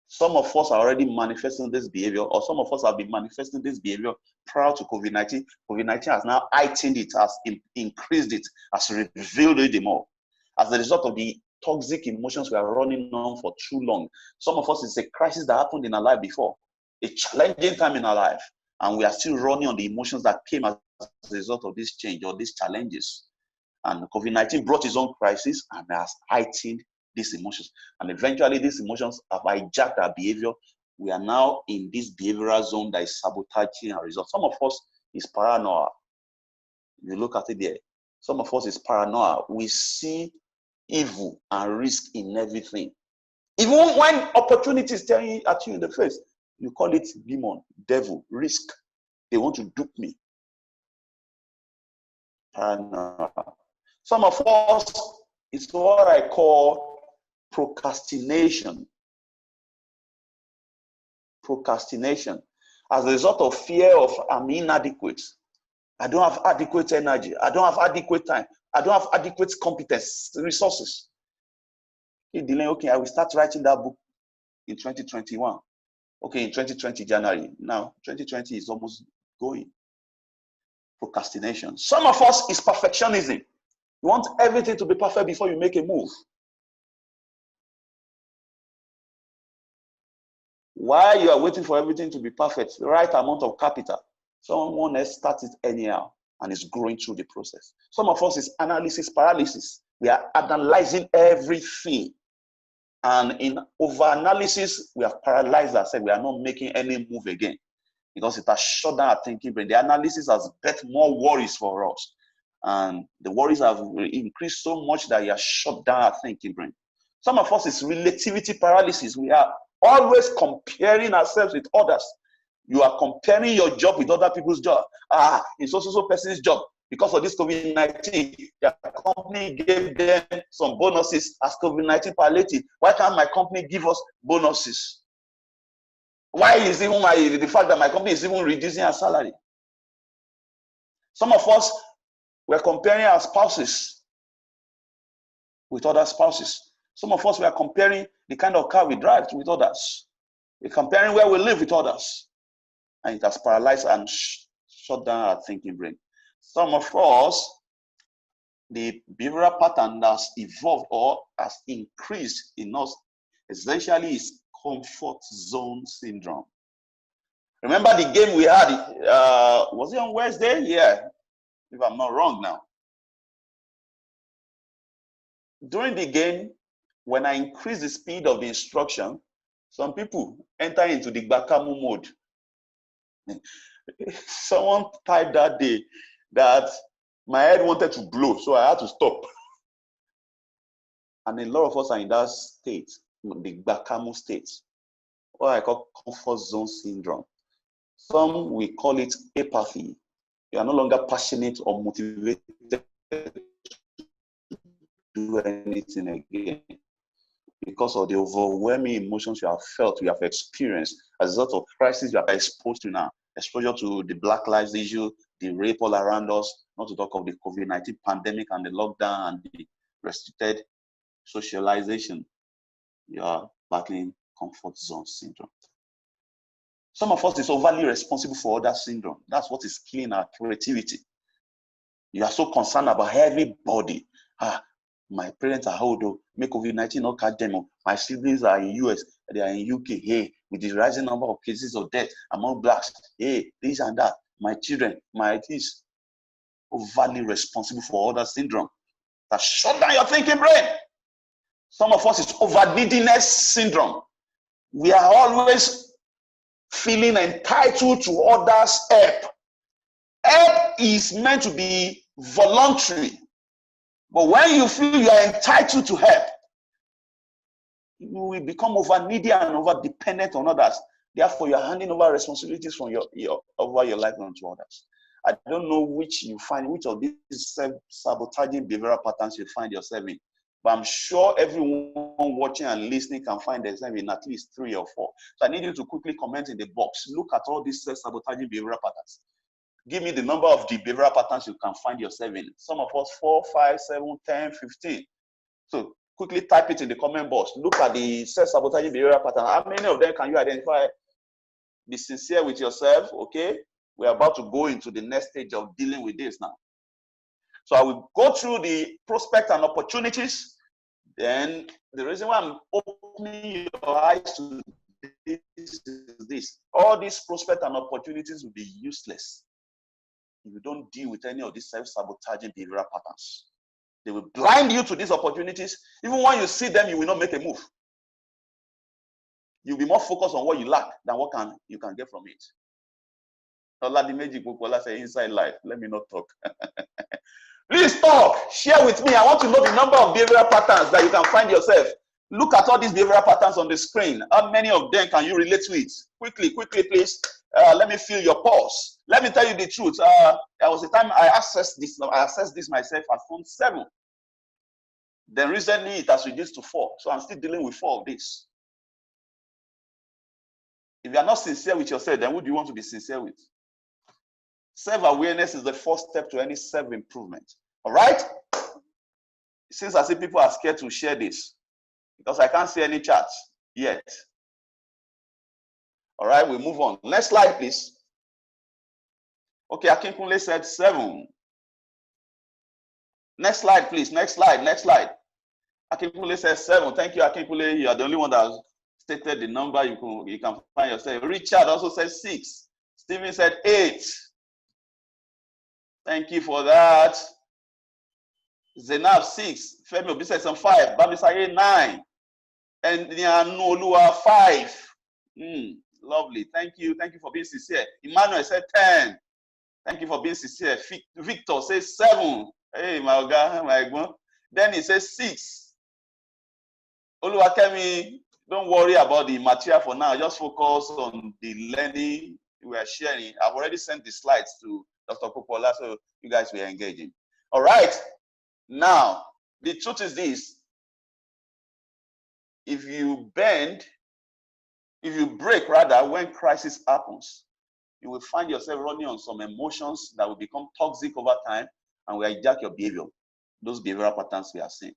Some of us are already manifesting this behavior, or some of us have been manifesting this behavior prior to COVID-19. COVID-19 has now heightened it, has increased it, has revealed it more. As a result of the toxic emotions we are running on for too long. Some of us, it's a crisis that happened in our life before, a challenging time in our life, and we are still running on the emotions that came as a result of this change or these challenges. And COVID-19 brought its own crisis and has heightened these emotions. And eventually these emotions have hijacked our behavior. We are now in this behavioral zone that is sabotaging our results. Some of us is paranoia. You look at it there. Some of us is paranoia. We see evil and risk in everything. Even when opportunity is staring at you in the face, you call it demon, devil, risk. They want to dupe me. Paranoia. Some of us, it's what I call procrastination. Procrastination. As a result of fear of I'm inadequate. I don't have adequate energy. I don't have adequate time. I don't have adequate competence, resources. Okay, I will start writing that book in 2021. Okay, in 2020, January. Now, 2020 is almost going. Procrastination. Some of us is perfectionism. You want everything to be perfect before you make a move. While you are waiting for everything to be perfect, the right amount of capital, someone else starts it anyhow and is growing through the process. Some of us is analysis paralysis. We are analyzing everything. And in over-analysis, we have paralyzed ourselves. We are not making any move again because it has shut down our thinking brain. The analysis has bet more worries for us. And the worries have increased so much that you have shut down our thinking brain. Some of us is relativity paralysis. We are always comparing ourselves with others. You are comparing your job with other people's job. It's also so person's job. Because of this COVID-19, their company gave them some bonuses as COVID-19 palliative. Why can't my company give us bonuses? Why is even the fact that my company is even reducing our salary? Some of us, we're comparing our spouses with other spouses. Some of us, we are comparing the kind of car we drive with others. We're comparing where we live with others. And it has paralyzed and shut down our thinking brain. Some of us, the behavioral pattern that's evolved or has increased in us essentially is comfort zone syndrome. Remember the game we had, was it on Wednesday? Yeah, if I'm not wrong now. During the game, when I increase the speed of the instruction, some people enter into the Bakamu mode. Someone typed that day that my head wanted to blow, so I had to stop. And a lot of us are in that state, the Bakamu state, what I call comfort zone syndrome. Some we call it apathy. You are no longer passionate or motivated to do anything again because of the overwhelming emotions you have felt, you have experienced as a result of crisis you are exposed to now. Exposure to the Black Lives issue, the rape all around us, not to talk of the COVID-19 pandemic and the lockdown and the restricted socialization. You are battling comfort zone syndrome. Some of us is overly responsible for other syndrome. That's what is killing our creativity. You are so concerned about everybody. My parents are old, make COVID-19 not catch them. My siblings are in US, they are in UK. Hey, with the rising number of cases of death among blacks, hey, this and that. My children, my this. Overly responsible for other syndrome. That shut down your thinking brain. Some of us is over neediness syndrome. We are always feeling entitled to others' help. Help is meant to be voluntary. But when you feel you are entitled to help, you will become over needy and over dependent on others. Therefore, you are handing over responsibilities from over your life onto others. I don't know which of these self-sabotaging behavioral patterns you find yourself in. But I'm sure everyone watching and listening can find themselves in at least 3 or 4. So I need you to quickly comment in the box. Look at all these self-sabotaging behavioral patterns. Give me the number of the behavioral patterns you can find yourself in. Some of us 4, 5, 7, 10, 15. So quickly type it in the comment box. Look at the self-sabotaging behavioral pattern. How many of them can you identify? Be sincere with yourself, okay? We're about to go into the next stage of dealing with this now. So I will go through the prospects and opportunities. Then the reason why I'm opening your eyes to this is this. All these prospects and opportunities will be useless if you don't deal with any of these self-sabotaging behavioral patterns. They will blind you to these opportunities. Even when you see them, you will not make a move. You'll be more focused on what you lack than what you can get from it. Inside life. Let me not talk. Please talk. Share with me. I want to know the number of behavioral patterns that you can find yourself. Look at all these behavioral patterns on the screen. How many of them can you relate to it? Quickly, please. Let me feel your pulse. Let me tell you the truth. There was a time I accessed this myself at phone 7. Then recently it has reduced to 4. So I'm still dealing with 4 of this. If you are not sincere with yourself, then who do you want to be sincere with? Self-awareness is the first step to any self-improvement. All right? Since I see people are scared to share this, because I can't see any charts yet. All right, we move on. Next slide, please. Okay, Akinkunle said 7. Next slide, please. Next slide. Akinkunle says 7. Thank you, Akinkunle. You are the only one that stated the number. You can find yourself. Richard also said 6. Stephen said 8. Thank you for that. Zainab 6. Femi Obi said 5. Bamisaye 9. And Nianolua 5. Lovely. Thank you. Thank you for being sincere. Emmanuel said 10. Thank you for being sincere. Victor says 7. Hey, my God, my God. Then he says 6. Oluwakemi, don't worry about the material for now. Just focus on the learning we are sharing. I've already sent the slides to Dr. Popola, so you guys will engage him. All right. Now, the truth is this. If you break rather, when crisis happens, you will find yourself running on some emotions that will become toxic over time and will hijack your behavior. Those behavioral patterns we are seeing.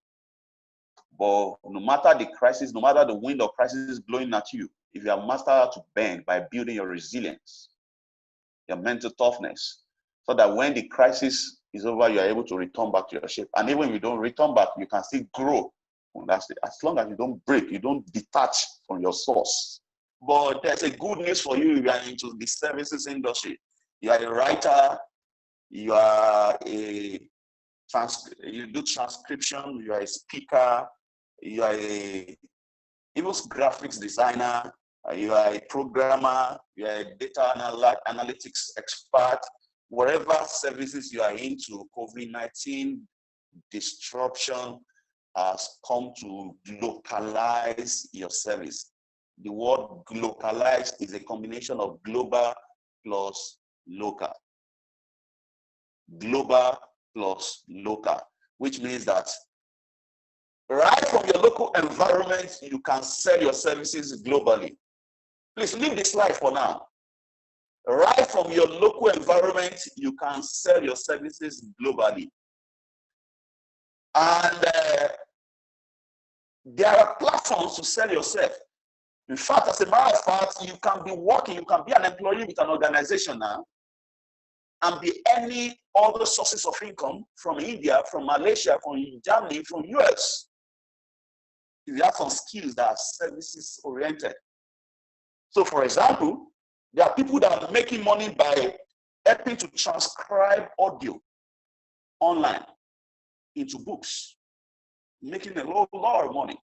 But no matter the crisis, no matter the wind of crisis blowing at you, if you are mastered how to bend by building your resilience, your mental toughness, so that when the crisis is over, you are able to return back to your shape. And even if you don't return back, you can still grow. And that's it. As long as you don't break, you don't detach from your source. But there's a good news for you if you are into the services industry. You are a writer, you are you do transcription, you are a speaker, you are even graphics designer, you are a programmer, you are a data analytics expert. Whatever services you are into, COVID-19 disruption has come to localize your service. The word localized is a combination of global plus local. Global plus local, which means that right from your local environment, you can sell your services globally. Please leave this slide for now. Right from your local environment, you can sell your services globally. And there are platforms to sell yourself. In fact, as a matter of fact, you can be working, you can be an employee with an organization now and be any other sources of income from India, from Malaysia, from Germany, from US. If you have some skills that are services oriented. So for example, there are people that are making money by helping to transcribe audio online into books, making a lot of money.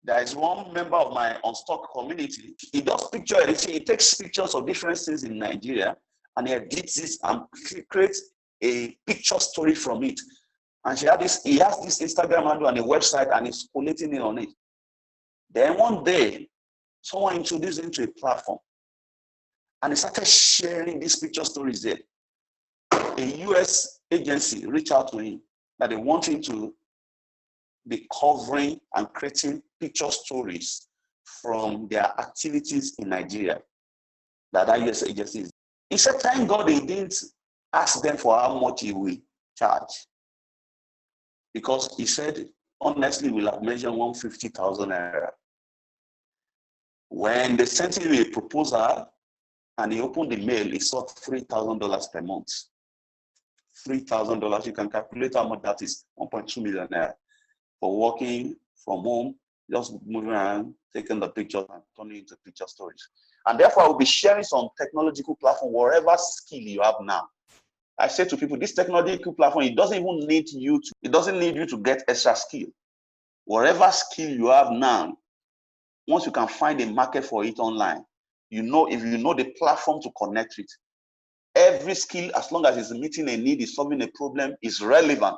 There is one member of my Unstock community. He does picture editing. He takes pictures of different things in Nigeria and he edits it and creates a picture story from it. And he has this Instagram handle and a website and he's collating it on it. Then one day, someone introduced him to a platform and he started sharing these picture stories there. A US agency reached out to him that they want him to be covering and creating picture stories from their activities in Nigeria that US agency is. He said, thank God he didn't ask them for how much he will charge. Because he said, honestly, we'll have mentioned 150,000 naira. When they sent him a proposal and he opened the mail, he saw $3,000 per month. $3,000, you can calculate how much that is, 1.2 million naira. For working from home, just moving around, taking the pictures and turning into picture stories. And therefore, I will be sharing some technological platform, whatever skill you have now. I say to people, this technological platform, it doesn't even need you to get extra skill. Whatever skill you have now, once you can find a market for it online, if you know the platform to connect with, every skill, as long as it's meeting a need, is solving a problem, is relevant.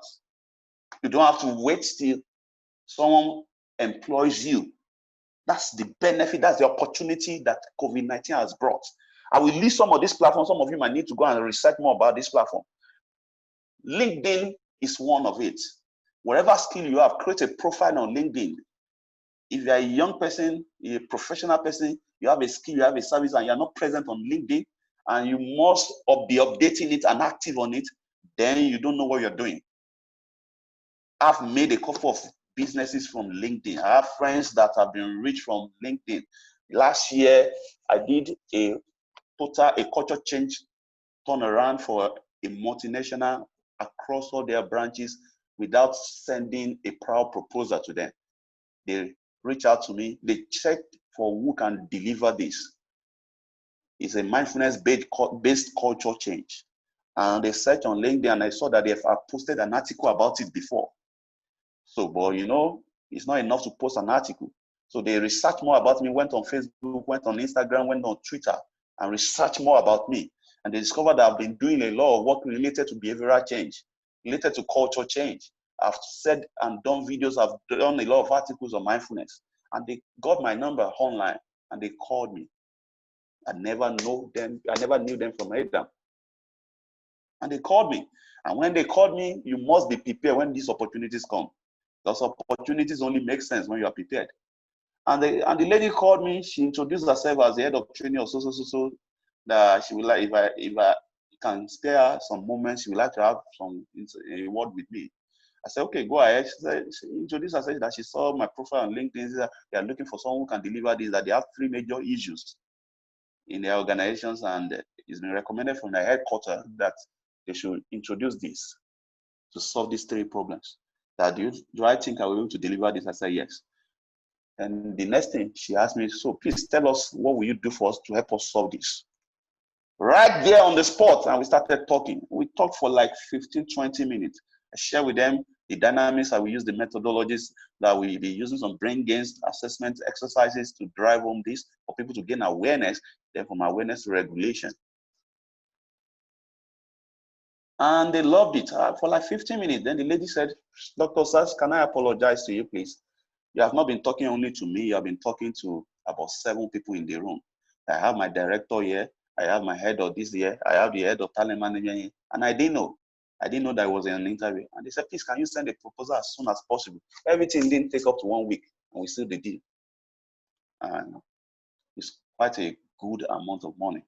You don't have to wait till someone employs you. That's the benefit, that's the opportunity that COVID-19 has brought. I will list some of these platforms. Some of you might need to go and research more about this platform. LinkedIn is one of it. Whatever skill you have, create a profile on LinkedIn. If you're a young person, a professional person, you have a skill, you have a service, and you're not present on LinkedIn, and you must be updating it and active on it, then you don't know what you're doing. I've made a couple of businesses from LinkedIn. I have friends that have been rich from LinkedIn. Last year, I did a culture change turnaround for a multinational across all their branches without sending a proud proposal to them. They reach out to me. They checked for who can deliver this. It's a mindfulness-based culture change. And they searched on LinkedIn, and I saw that they've posted an article about it before. So, but you know, it's not enough to post an article. So they researched more about me, went on Facebook, went on Instagram, went on Twitter, and researched more about me. And they discovered that I've been doing a lot of work related to behavioral change, related to culture change. I've said and done videos, I've done a lot of articles on mindfulness. And they got my number online and they called me. I never knew them from Adam. And they called me. And when they called me, you must be prepared when these opportunities come. Those opportunities only make sense when you are prepared. And the lady called me. She introduced herself as the head of training of so. That she would like, if I can spare some moments, she would like to have a word with me. I said, okay, go ahead. She introduced herself that she saw my profile on LinkedIn. That they are looking for someone who can deliver this, that they have 3 major issues in their organizations, and it's been recommended from their headquarters that they should introduce this to solve these 3 problems. That do I think I will be able to deliver this? I said, yes. And the next thing she asked me, so please tell us, what will you do for us to help us solve this? Right there on the spot, and we started talking. We talked for like 15, 20 minutes. I shared with them the dynamics, I will use the methodologies that we be using, some brain gains assessment exercises to drive home this for people to gain awareness, then from awareness to regulation. And they loved it for like 15 minutes. Then the lady said, Dr. Sars, can I apologize to you, please? You have not been talking only to me, you have been talking to about 7 people in the room. I have my director here, I have my head of this here, I have the head of talent management here, and I didn't know that I was in an interview. And they said, please, can you send a proposal as soon as possible? Everything didn't take up to 1 week, and we still did. And it's quite a good amount of money.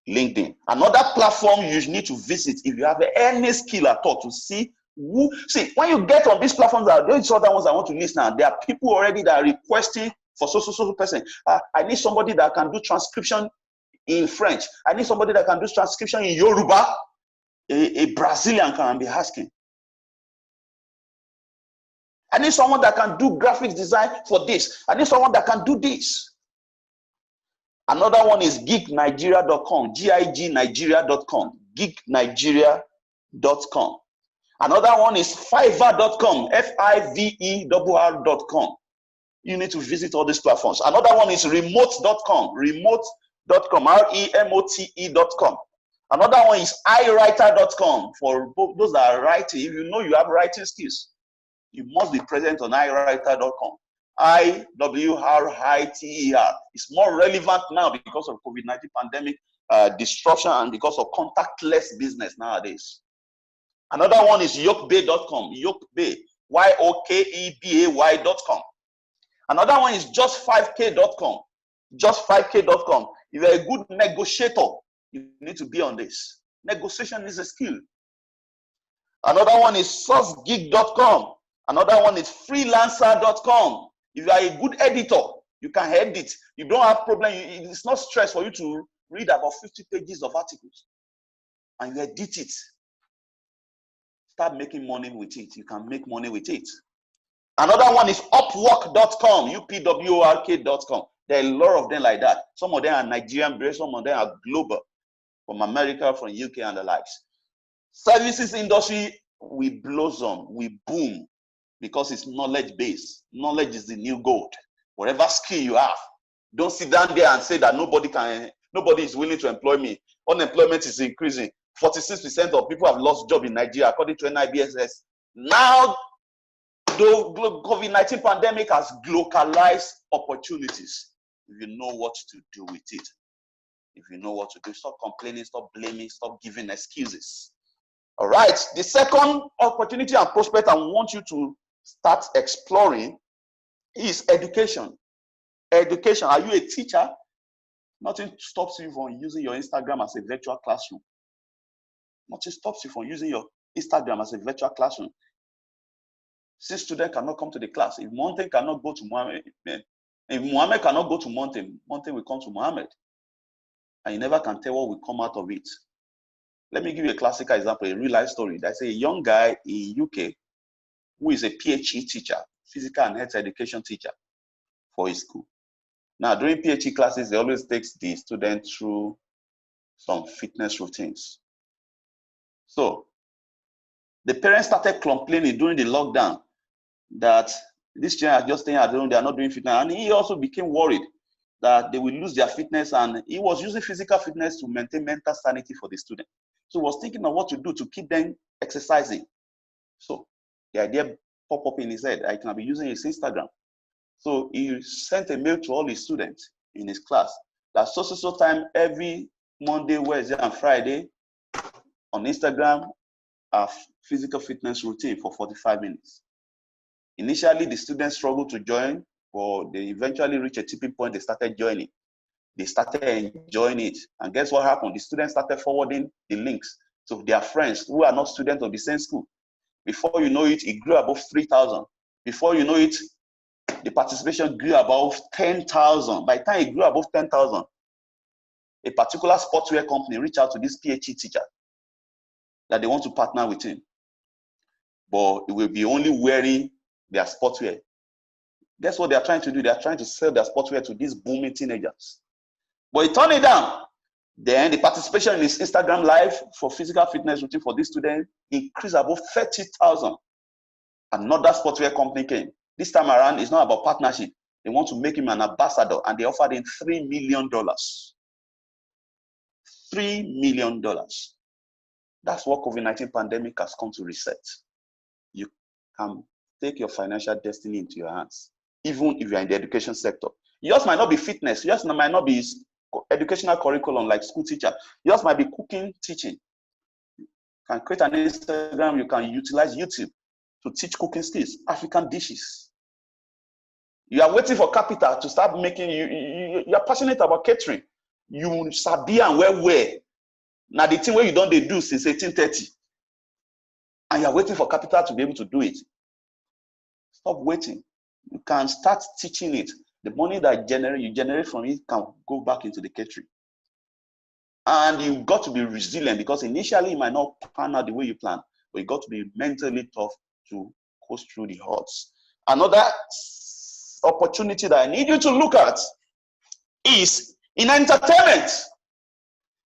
LinkedIn. Another platform you need to visit if you have any skill at all to see when you get on these platforms, those other ones I want to list now, there are people already that are requesting for so person. I need somebody that can do transcription in French. I need somebody that can do transcription in Yoruba. A Brazilian can be asking. I need someone that can do graphics design for this. I need someone that can do this. Another one is gignigeria.com, gignigeria.com, gignigeria.com. Another one is fiverr.com, fiverr.com. You need to visit all these platforms. Another one is remote.com, remote.com, remote.com. Another one is iwriter.com for those that are writing. If you know you have writing skills, you must be present on iwriter.com. IWRITER. It's more relevant now because of COVID-19 pandemic disruption and because of contactless business nowadays. Another one is yokebay.com, yokebay, YOKEBAY.com. Another one is just5k.com, just5k.com. If you're a good negotiator, you need to be on this. Negotiation is a skill. Another one is sourcegig.com. Another one is freelancer.com. If you are a good editor, you can edit. You don't have problem. It's not stress for you to read about 50 pages of articles and you edit it. Start making money with it. You can make money with it. Another one is upwork.com, upwork.com. There are a lot of them like that. Some of them are Nigerian based, some of them are global, from America, from UK and the likes. Services industry, we blossom, we boom, because it's knowledge based. Knowledge is the new gold. Whatever skill you have, don't sit down there and say that nobody is willing to employ me. Unemployment is increasing. 46% of people have lost job in Nigeria, according to NIBSS. Now, the COVID-19 pandemic has localized opportunities if you know what to do with it. if you know what to do. Stop complaining, stop blaming, stop giving excuses. All right. The second opportunity and prospect I want you to start exploring is education. Education. Are you a teacher? Nothing stops you from using your Instagram as a virtual classroom. Nothing stops you from using your Instagram as a virtual classroom. Since students cannot come to the class, if Mountain cannot go to Muhammad, if Muhammad cannot go to Mountain, Mountain will come to Muhammad. And you never can tell what will come out of it. Let me give you a classical example, a real life story. There's a young guy in UK who is a PhD teacher, physical and health education teacher for his school. Now, during PhD classes, he always takes the students through some fitness routines. So, the parents started complaining during the lockdown that these children are just staying at home, they are not doing fitness. And he also became worried that they will lose their fitness. And he was using physical fitness to maintain mental sanity for the student. So he was thinking of what to do to keep them exercising. So the idea popped up in his head, I can be using his Instagram. So he sent a mail to all his students in his class that so time every Monday, Wednesday, and Friday on Instagram, a physical fitness routine for 45 minutes. Initially, the students struggled to join, but they eventually reached a tipping point. They started joining. They started enjoying it. And guess what happened? The students started forwarding the links to their friends who are not students of the same school. Before you know it, it grew above 3,000. Before you know it, the participation grew above 10,000. By the time it grew above 10,000, a particular sportswear company reached out to this PhD teacher that they want to partner with him. But it will be only wearing their sportswear. Guess what they are trying to do? They are trying to sell their sportswear to these booming teenagers. But he turned it down. Then the participation in his Instagram live for physical fitness routine for this student increased above 30,000. Another sportswear company came. This time around, it's not about partnership. They want to make him an ambassador, and they offered him $3 million. $3 million. That's what COVID-19 pandemic has come to reset. You can take your financial destiny into your hands, even if you're in the education sector. Yours might not be fitness. Yours might not be educational curriculum like school teacher. Yours might be cooking, teaching. You can create an Instagram. You can utilize YouTube to teach cooking skills, African dishes. You are waiting for capital to start making, you are passionate about catering. You sabi and well. Now the thing where you don't do since 1830. And you are waiting for capital to be able to do it. Stop waiting. You can start teaching it. The money that you generate from it can go back into the catering. And you've got to be resilient, because initially it might not pan out the way you plan, but you got to be mentally tough to coast through the odds. Another opportunity that I need you to look at is in entertainment.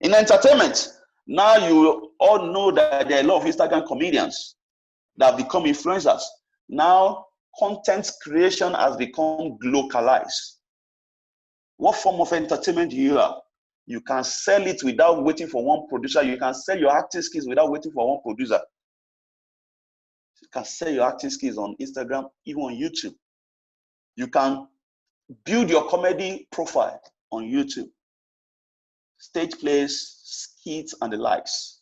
In entertainment, now you all know that there are a lot of Instagram comedians that have become influencers. Now, content creation has become localized. What form of entertainment do you have? You can sell it without waiting for one producer. You can sell your acting skills without waiting for one producer. You can sell your acting skills on Instagram, even on YouTube. You can build your comedy profile on YouTube. Stage plays, skits, and the likes.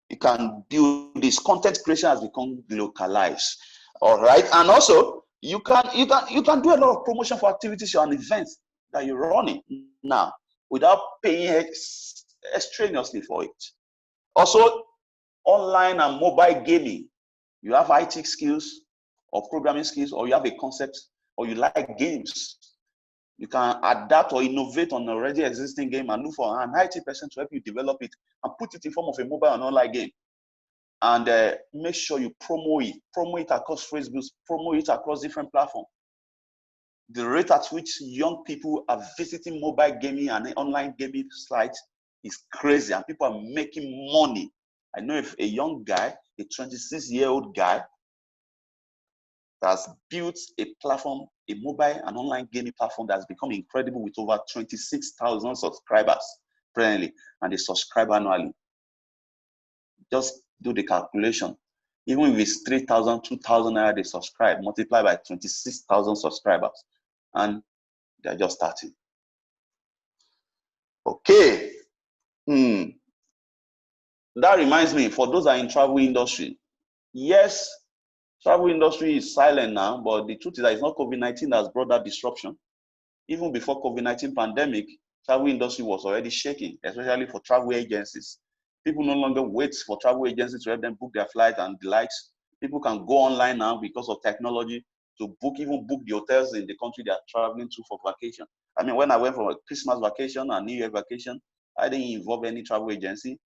You can build this. Content creation has become localized. All right. And also, you can do a lot of promotion for activities and events that you're running now without paying strenuously for it. Also, online and mobile gaming. You have IT skills or programming skills, or you have a concept, or you like games. You can adapt or innovate on an already existing game and look for an IT person to help you develop it and put it in form of a mobile and online game. And make sure you promote it across Facebook, promote it across different platforms. The rate at which young people are visiting mobile gaming and online gaming sites is crazy, and people are making money. I know if a young guy, a 26-year-old guy, has built a platform, a mobile and online gaming platform that's become incredible with over 26,000 subscribers presently, and they subscribe annually. Just do the calculation. Even if it's 3,000, 2,000 naira they subscribe, multiply by 26,000 subscribers, and they're just starting. Okay, That reminds me, for those that are in travel industry, yes, travel industry is silent now, but the truth is that it's not COVID-19 that has brought that disruption. Even before COVID-19 pandemic, travel industry was already shaking, especially for travel agencies. People no longer wait for travel agencies to help them book their flight and the likes. People can go online now because of technology to even book the hotels in the country they are traveling to for vacation. I mean, when I went for a Christmas vacation and New Year vacation, I didn't involve any travel agency.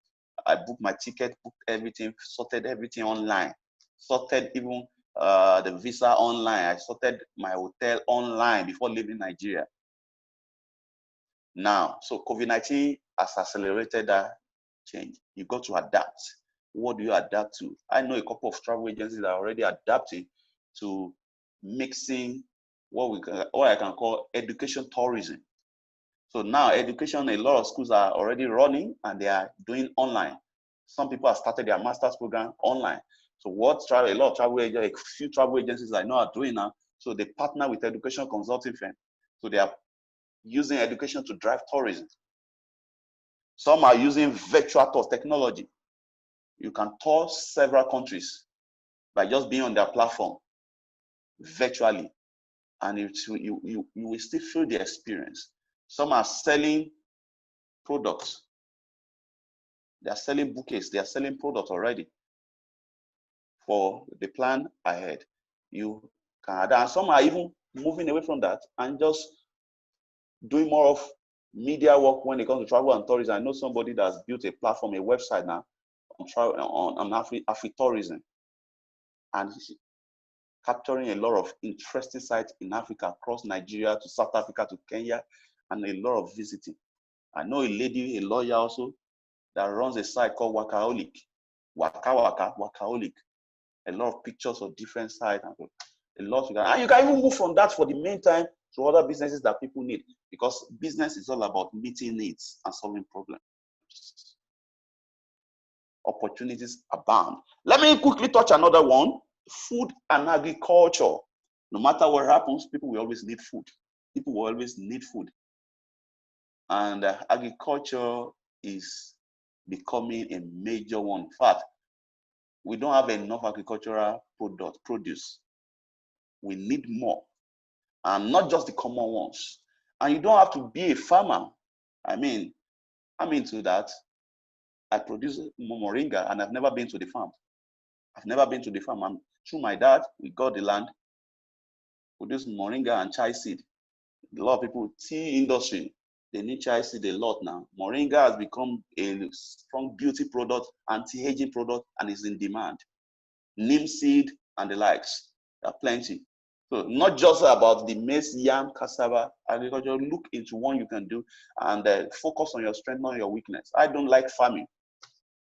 I booked my ticket, booked everything, sorted everything online, sorted even the visa online. I sorted my hotel online before leaving Nigeria. Now, so COVID-19 has accelerated that change. You got to adapt. What do you adapt to? I know a couple of travel agencies that are already adapting to mixing what I can call education tourism. So now education, a lot of schools are already running and they are doing online. Some people have started their master's program online. So a lot of travel agencies, a few travel agencies I know are doing now. So they partner with education consulting firm. So they are using education to drive tourism. Some are using virtual tours technology. You can tour several countries by just being on their platform virtually, and you will still feel the experience. Some are selling products. They are selling bouquets. They are selling products already for the plan ahead. You can adapt. And some are even moving away from that and just doing more of media work when it comes to travel and tourism. I know somebody that's built a platform, a website now on travel on Afri-tourism, and capturing a lot of interesting sites in Africa, across Nigeria to South Africa to Kenya, and a lot of visiting. I know a lady, a lawyer also, that runs a site called Wakaholic. Wakaholic. A lot of pictures of different sites and a lot. And you can even move from that for the meantime to other businesses that people need, because business is all about meeting needs and solving problems. Opportunities abound. Let me quickly touch another one: food and agriculture. No matter what happens, people will always need food. People will always need food. And agriculture is becoming a major one. In fact, we don't have enough agricultural produce. We need more, and not just the common ones. And you don't have to be a farmer. I mean, I'm into that. I produce moringa, and I've never been to the farm. I've never been to the farm. I'm through my dad, we got the land, produce moringa and chai seed. A lot of people, tea industry, they need chai seed a lot now. Moringa has become a strong beauty product, anti-aging product, and is in demand. Neem seed and the likes, there are plenty. So not just about the maize, yam, cassava, agriculture. Look into one you can do and focus on your strength, not your weakness. I don't like farming.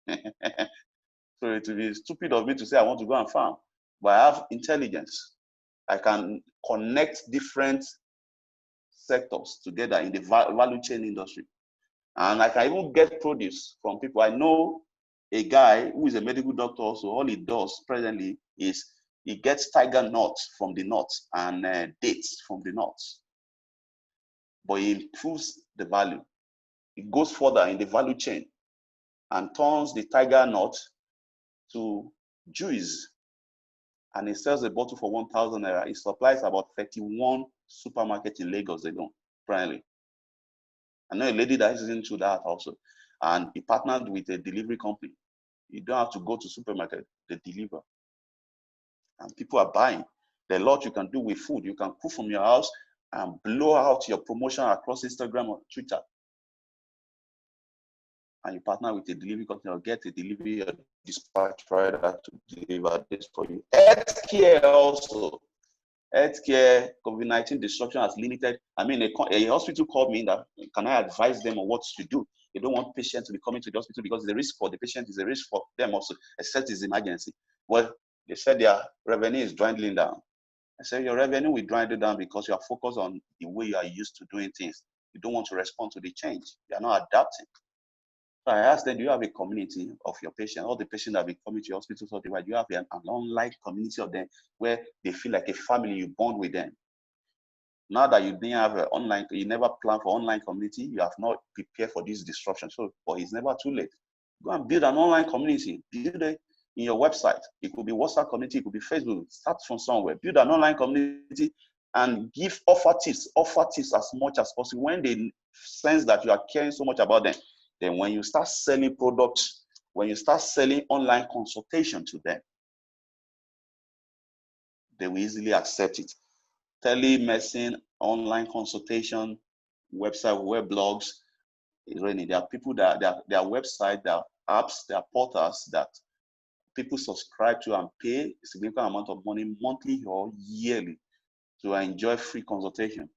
So it would be stupid of me to say I want to go and farm, but I have intelligence. I can connect different sectors together in the value chain industry. And I can even get produce from people. I know a guy who is a medical doctor also. All he does presently is he gets tiger nuts from the nuts and dates from the nuts. But he improves the value. It goes further in the value chain and turns the tiger nut to juice. And he sells a bottle for 1,000 naira. He supplies about 31 supermarkets in Lagos alone, apparently. I know a lady that is into that also. And he partnered with a delivery company. You don't have to go to supermarket, they deliver. And people are buying. There's a lot you can do with food. You can cook from your house and blow out your promotion across Instagram or Twitter. And you partner with a delivery company or get a delivery or dispatch rider to deliver this for you. Healthcare also. Healthcare, COVID-19 disruption has limited. I mean, a hospital called me that can I advise them on what to do? They don't want patients to be coming to the hospital because the risk for the patient is a risk for them also, except it's emergency. Well, they said their revenue is dwindling down. I said your revenue will dwindle down because you are focused on the way you are used to doing things. You don't want to respond to the change. You are not adapting. So I asked them, do you have a community of your patients? All the patients that have been coming to your hospital, so do you have an online community of them where they feel like a family, you bond with them? Now that you didn't have an online, you never planned for online community, you have not prepared for this disruption. So, but it's never too late. Go and build an online community. Build it in your website. It could be WhatsApp community, it could be Facebook. Start from somewhere. Build an online community and offer tips as much as possible. When they sense that you are caring so much about them, then when you start selling products, when you start selling online consultation to them, they will easily accept it. Telemedicine, online consultation, website, web blogs. There are people that their website, their apps, their portals that people subscribe to and pay a significant amount of money monthly or yearly to enjoy free consultation.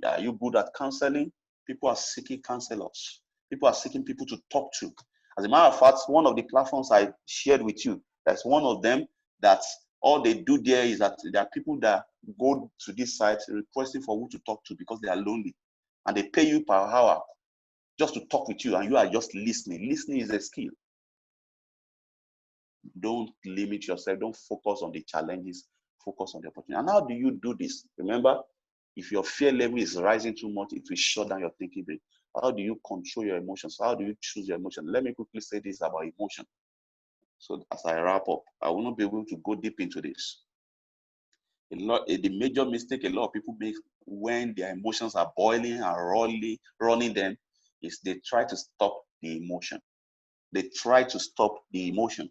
Are you good at counseling? People are seeking counselors. People are seeking people to talk to. As a matter of fact, one of the platforms I shared with you, that's one of them that all they do there is that there are people that go to this site requesting for who to talk to because they are lonely. And they pay you per hour just to talk with you, and you are just listening. Listening is a skill. Don't limit yourself. Don't focus on the challenges. Focus on the opportunity. And how do you do this? Remember, if your fear level is rising too much, it will shut down your thinking brain. How do you control your emotions? How do you choose your emotion? Let me quickly say this about emotion. So as I wrap up, I will not be able to go deep into this. The major mistake a lot of people make when their emotions are boiling and running them is they try to stop the emotion. They try to stop the emotion.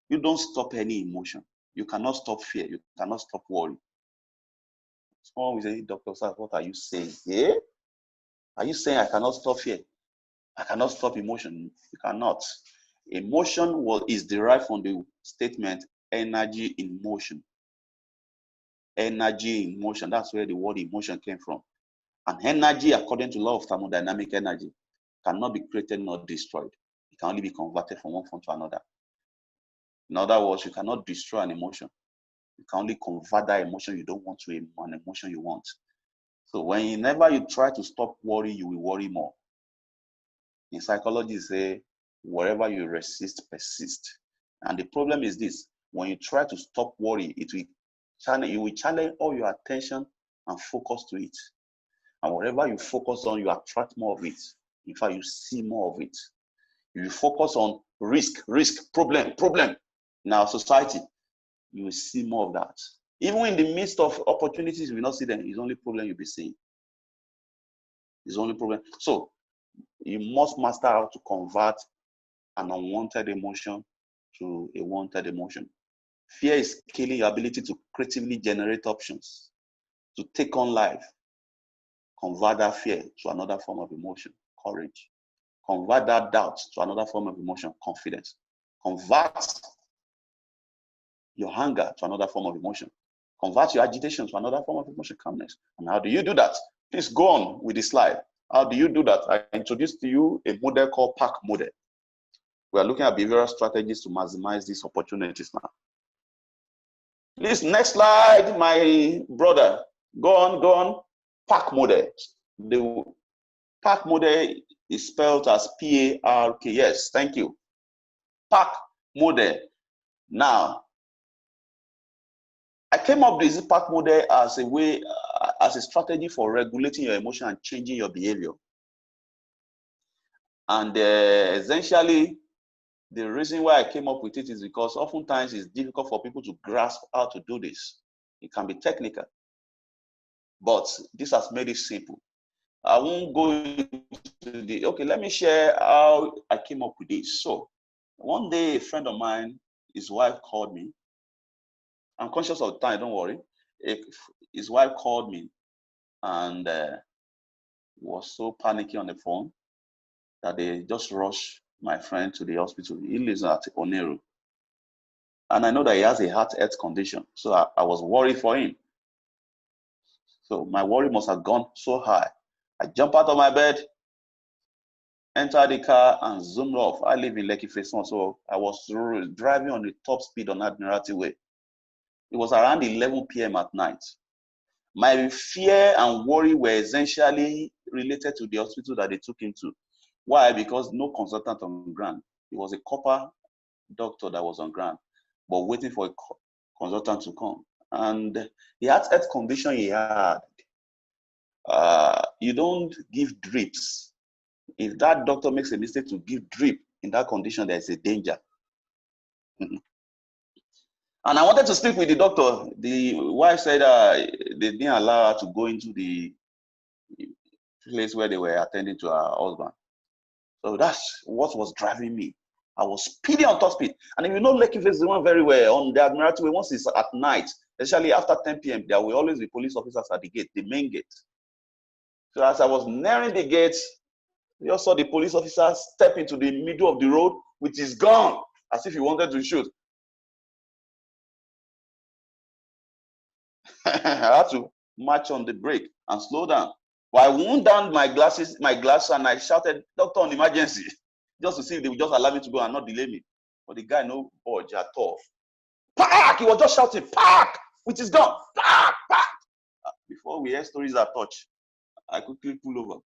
You don't stop any emotion. You cannot stop fear. You cannot stop worry. Someone will say, Dr. Sir, what are you saying? Yeah? Are you saying I cannot stop fear? I cannot stop emotion? You cannot. Emotion is derived from the statement energy in motion. Energy in motion. That's where the word emotion came from. And energy, according to law of thermodynamic energy, cannot be created nor destroyed. It can only be converted from one form to another. In other words, you cannot destroy an emotion. You can only convert that emotion you don't want to an emotion you want. So whenever you try to stop worry, you will worry more. In psychology, say, wherever you resist, persist. And the problem is this: when you try to stop worry, you will channel all your attention and focus to it. And whatever you focus on, you attract more of it. In fact, you see more of it. If you focus on risk, problem in our society, you will see more of that. Even in the midst of opportunities, you will not see them. It's only problem you'll be seeing. It's only problem. So you must master how to convert an unwanted emotion to a wanted emotion. Fear is killing your ability to creatively generate options, to take on life. Convert that fear to another form of emotion, courage. Convert that doubt to another form of emotion, confidence. Convert your anger to another form of emotion. Convert your agitation to another form of emotion, calmness. And how do you do that? Please go on with the slide. How do you do that? I introduced to you a model called PAC model. We are looking at behavioral strategies to maximize these opportunities now. Please, next slide, my brother. Go on. PAC model. The PAC model is spelled as P-A-R-K. Yes, thank you. PAC model. Now, I came up with this PAC model as a way, as a strategy for regulating your emotion and changing your behavior. And essentially, the reason why I came up with it is because oftentimes it's difficult for people to grasp how to do this. It can be technical, but this has made it simple. I won't go into the, okay, let me share how I came up with this. So one day, a friend of mine, his wife called me. I'm conscious of time, don't worry. His wife called me and was so panicky on the phone that they just rushed my friend to the hospital. He lives at Oneru. And I know that he has a heart health condition. So I was worried for him. So my worry must have gone so high. I jumped out of my bed, entered the car, and zoomed off. I live in Lekki Phase 1, so I was driving on the top speed on Admiralty Way. It was around 11 p.m. at night. My fear and worry were essentially related to the hospital that they took him to. Why? Because no consultant on ground. It was a copper doctor that was on ground, but waiting for a consultant to come. And the heart condition he had You don't give drips. If that doctor makes a mistake to give drip in that condition, there is a danger. And I wanted to speak with the doctor. The wife said they didn't allow her to go into the place where they were attending to her husband. So that's what was driving me. I was speeding on top speed. And if you know Lekki Phase 1 very well, on the Admiralty Way, once it's at night, especially after 10 p.m., there will always be police officers at the gate, the main gate. So as I was nearing the gate, we just saw the police officer step into the middle of the road with his gun, as if he wanted to shoot. I had to march on the brake and slow down. But I wound down my glass, and I shouted, "Doctor, on emergency," just to see if they would just allow me to go and not delay me. But the guy no budge at all. Park! He was just shouting, "Park!" with his gun. Park! Park! Before we hear stories that touch, I quickly pull over.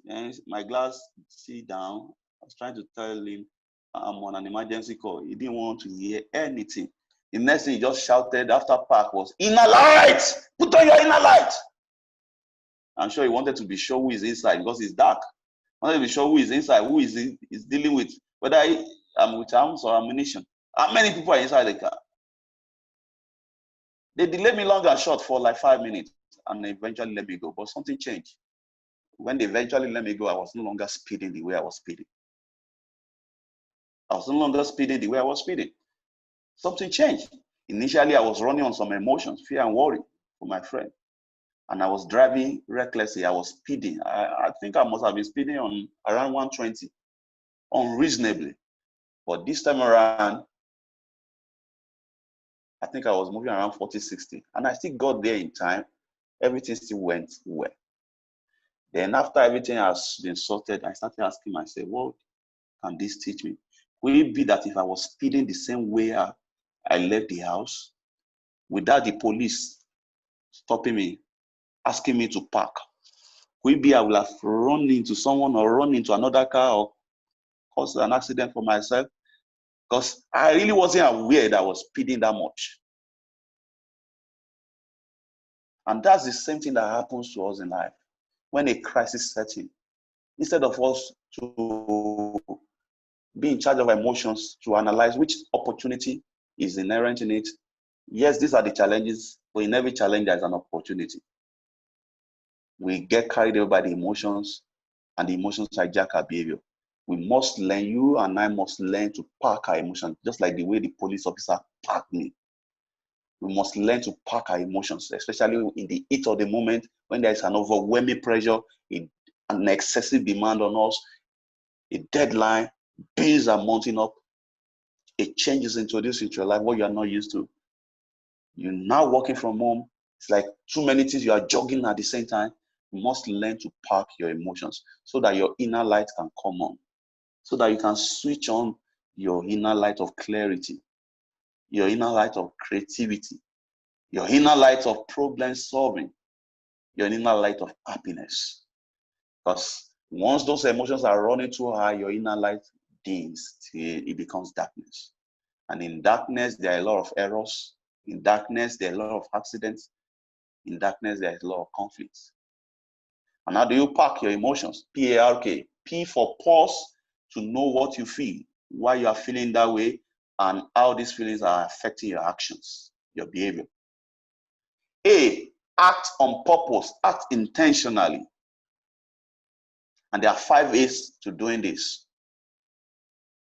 And my glass, sit down. I was trying to tell him I'm on an emergency call. He didn't want to hear anything. The next thing he just shouted after park was, "Inner light! Put on your inner light!" I'm sure he wanted to be sure who is inside because it's dark. I wanted to be sure who is inside, who is dealing with, whether I'm with arms or ammunition. How many people are inside the car? They delayed me long and short for like 5 minutes and eventually let me go. But something changed. When they eventually let me go, I was no longer speeding the way I was speeding. Something changed. Initially, I was running on some emotions, fear and worry for my friend. And I was driving recklessly. I was speeding. I think I must have been speeding on around 120, unreasonably. But this time around, I think I was moving around 40, 60. And I still got there in time. Everything still went well. Then after everything has been sorted, I started asking myself, what can this teach me? Will it be that if I was speeding the same way I left the house, without the police stopping me, asking me to park, will it be I will have run into someone or run into another car or caused an accident for myself? Because I really wasn't aware that I was speeding that much. And that's the same thing that happens to us in life. When a crisis sets in, instead of us to be in charge of emotions, to analyze which opportunity is inherent in it. Yes, these are the challenges, but in every challenge, there is an opportunity. We get carried away by the emotions, and the emotions hijack our behavior. We must learn, you and I must learn to park our emotions, just like the way the police officer parked me. We must learn to park our emotions, especially in the heat of the moment when there is an overwhelming pressure, an excessive demand on us, a deadline, bills are mounting up, a change is introduced into your life, what you are not used to. You're now working from home. It's like too many things. You are jogging at the same time. You must learn to park your emotions so that your inner light can come on, so that you can switch on your inner light of clarity, your inner light of creativity, your inner light of problem solving, your inner light of happiness. Because once those emotions are running too high, your inner light dims till it becomes darkness. And in darkness, there are a lot of errors. In darkness, there are a lot of accidents. In darkness, there is a lot of conflicts. And how do you park your emotions? P-A-R-K. P for pause, to know what you feel, why you are feeling that way, and how these feelings are affecting your actions, your behavior. A, act on purpose, act intentionally. And there are 5 A's to doing this.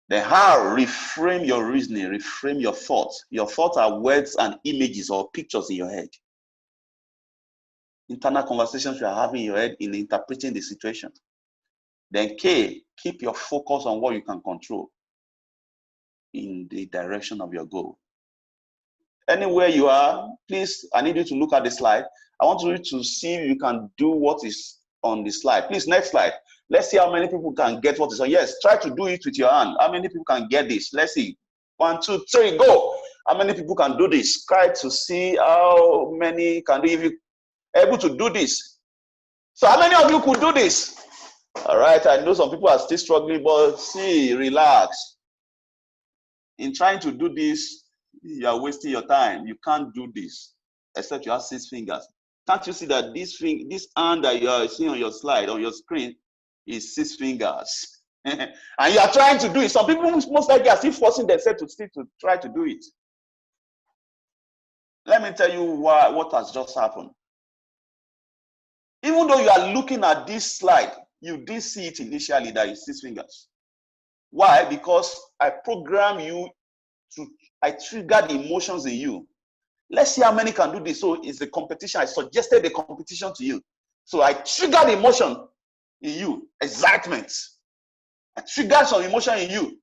The R, reframe your reasoning, reframe your thoughts. Your thoughts are words and images or pictures in your head. Internal conversations you are having in your head in interpreting the situation. Then K, keep your focus on what you can control in the direction of your goal. Anywhere you are, please, I need you to look at the slide. I want you to see if you can do what is on the slide. Please, next slide. Let's see how many people can get what is on. Yes, try to do it with your hand. How many people can get this? Let's see. 1, 2, 3, go. How many people can do this? Try to see how many can do. If you're able to do this. So how many of you could do this? All right, I know some people are still struggling, but see, relax. In trying to do this, you are wasting your time. You can't do this except you have 6 fingers. Can't you see that this hand that you are seeing on your slide, on your screen, is 6 fingers? And you are trying to do it. Some people most likely are still forcing themselves to try to do it. Let me tell you what has just happened. Even though you are looking at this slide, you did see it initially that it's 6 fingers. Why? Because I program you I triggered emotions in you. Let's see how many can do this. So it's a competition. I suggested a competition to you. So I triggered emotion in you, excitement. I triggered some emotion in you.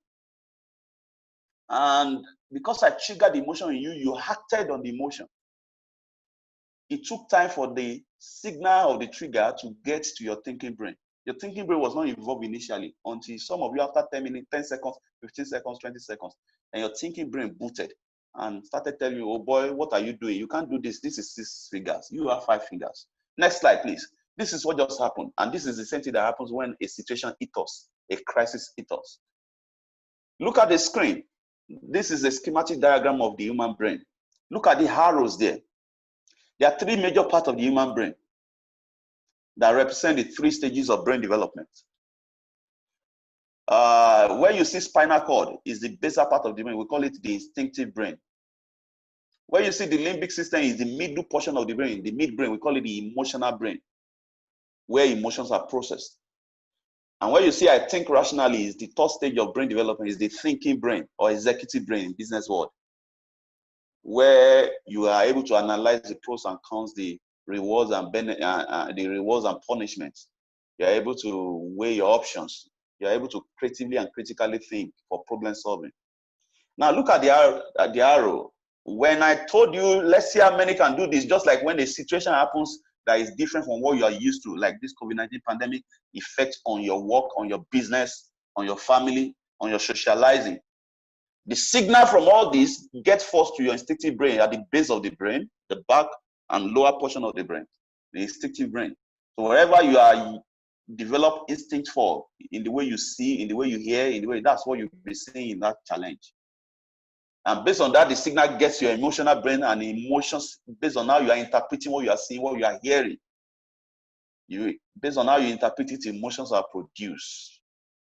And because I triggered the emotion in you, you acted on the emotion. It took time for the signal of the trigger to get to your thinking brain. Your thinking brain was not involved initially until some of you after 10 minutes, 10 seconds, 15 seconds, 20 seconds, and your thinking brain booted and started telling you, oh boy, what are you doing? You can't do this. This is 6 fingers. You have 5 fingers. Next slide, please. This is what just happened. And this is the same thing that happens when a situation hits us, a crisis hits us. Look at the screen. This is a schematic diagram of the human brain. Look at the arrows there. There are 3 major parts of the human brain that represent the 3 stages of brain development. Where you see spinal cord is the basal part of the brain. We call it the instinctive brain. Where you see the limbic system is the middle portion of the brain, the midbrain. We call it the emotional brain, where emotions are processed. And where you see I think rationally is the 3rd stage of brain development, is the thinking brain or executive brain in business world, where you are able to analyze the pros and cons, the rewards and punishments. You are able to weigh your options. You are able to creatively and critically think for problem solving. Now look at the arrow. When I told you, let's see how many can do this, just like when a situation happens that is different from what you are used to, like this COVID-19 pandemic effect on your work, on your business, on your family, on your socializing. The signal from all this gets forced to your instinctive brain at the base of the brain, the back and lower portion of the brain, the instinctive brain. So wherever you are develop instinct for, in the way you see, in the way you hear, in the way, that's what you'll be seeing in that challenge. And based on that, the signal gets your emotional brain, and emotions, based on how you are interpreting what you are seeing, what you are hearing. Based on how you interpret it, emotions are produced.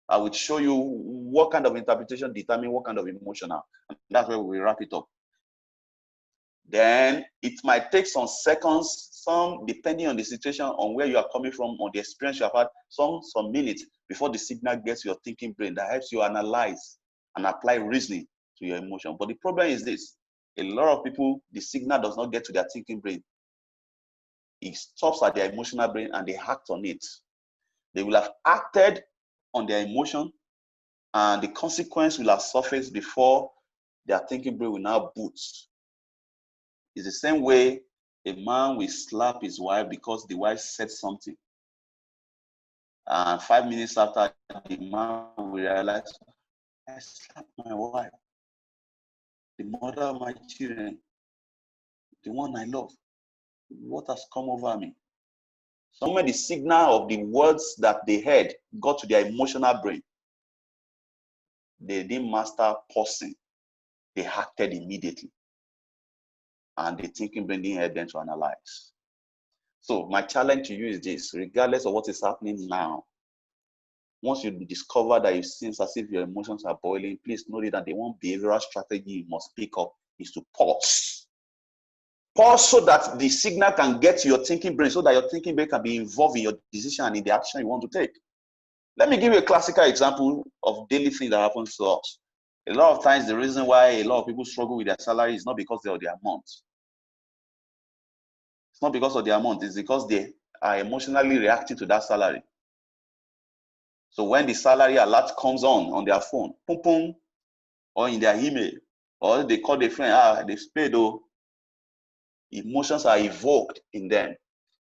I will show you what kind of interpretation determines what kind of emotion are. And that's where we wrap it up. Then it might take some seconds, some depending on the situation, on where you are coming from, on the experience you have had, some minutes before the signal gets your thinking brain that helps you analyze and apply reasoning to your emotion. But the problem is this: a lot of people, the signal does not get to their thinking brain. It stops at their emotional brain and they act on it. They will have acted on their emotion, and the consequence will have surfaced before their thinking brain will now boot. It's the same way a man will slap his wife because the wife said something. And 5 minutes after, the man will realize, I slapped my wife, the mother of my children, the one I love. What has come over me? Somewhere the signal of the words that they heard got to their emotional brain. They didn't master pausing. They acted immediately. And the thinking brain didn't help them to analyze. So my challenge to you is this: regardless of what is happening now, once you discover that it seems as if your emotions are boiling, please know that the one behavioral strategy you must pick up is to pause. Pause so that the signal can get to your thinking brain, so that your thinking brain can be involved in your decision and in the action you want to take. Let me give you a classical example of daily thing that happens to us. A lot of times, the reason why a lot of people struggle with their salary is not because of their amount. It's not because of their amount. It's because they are emotionally reacting to that salary. So when the salary alert comes on their phone, boom, boom, or in their email, or they call their friend, they've paid, oh, emotions are evoked in them.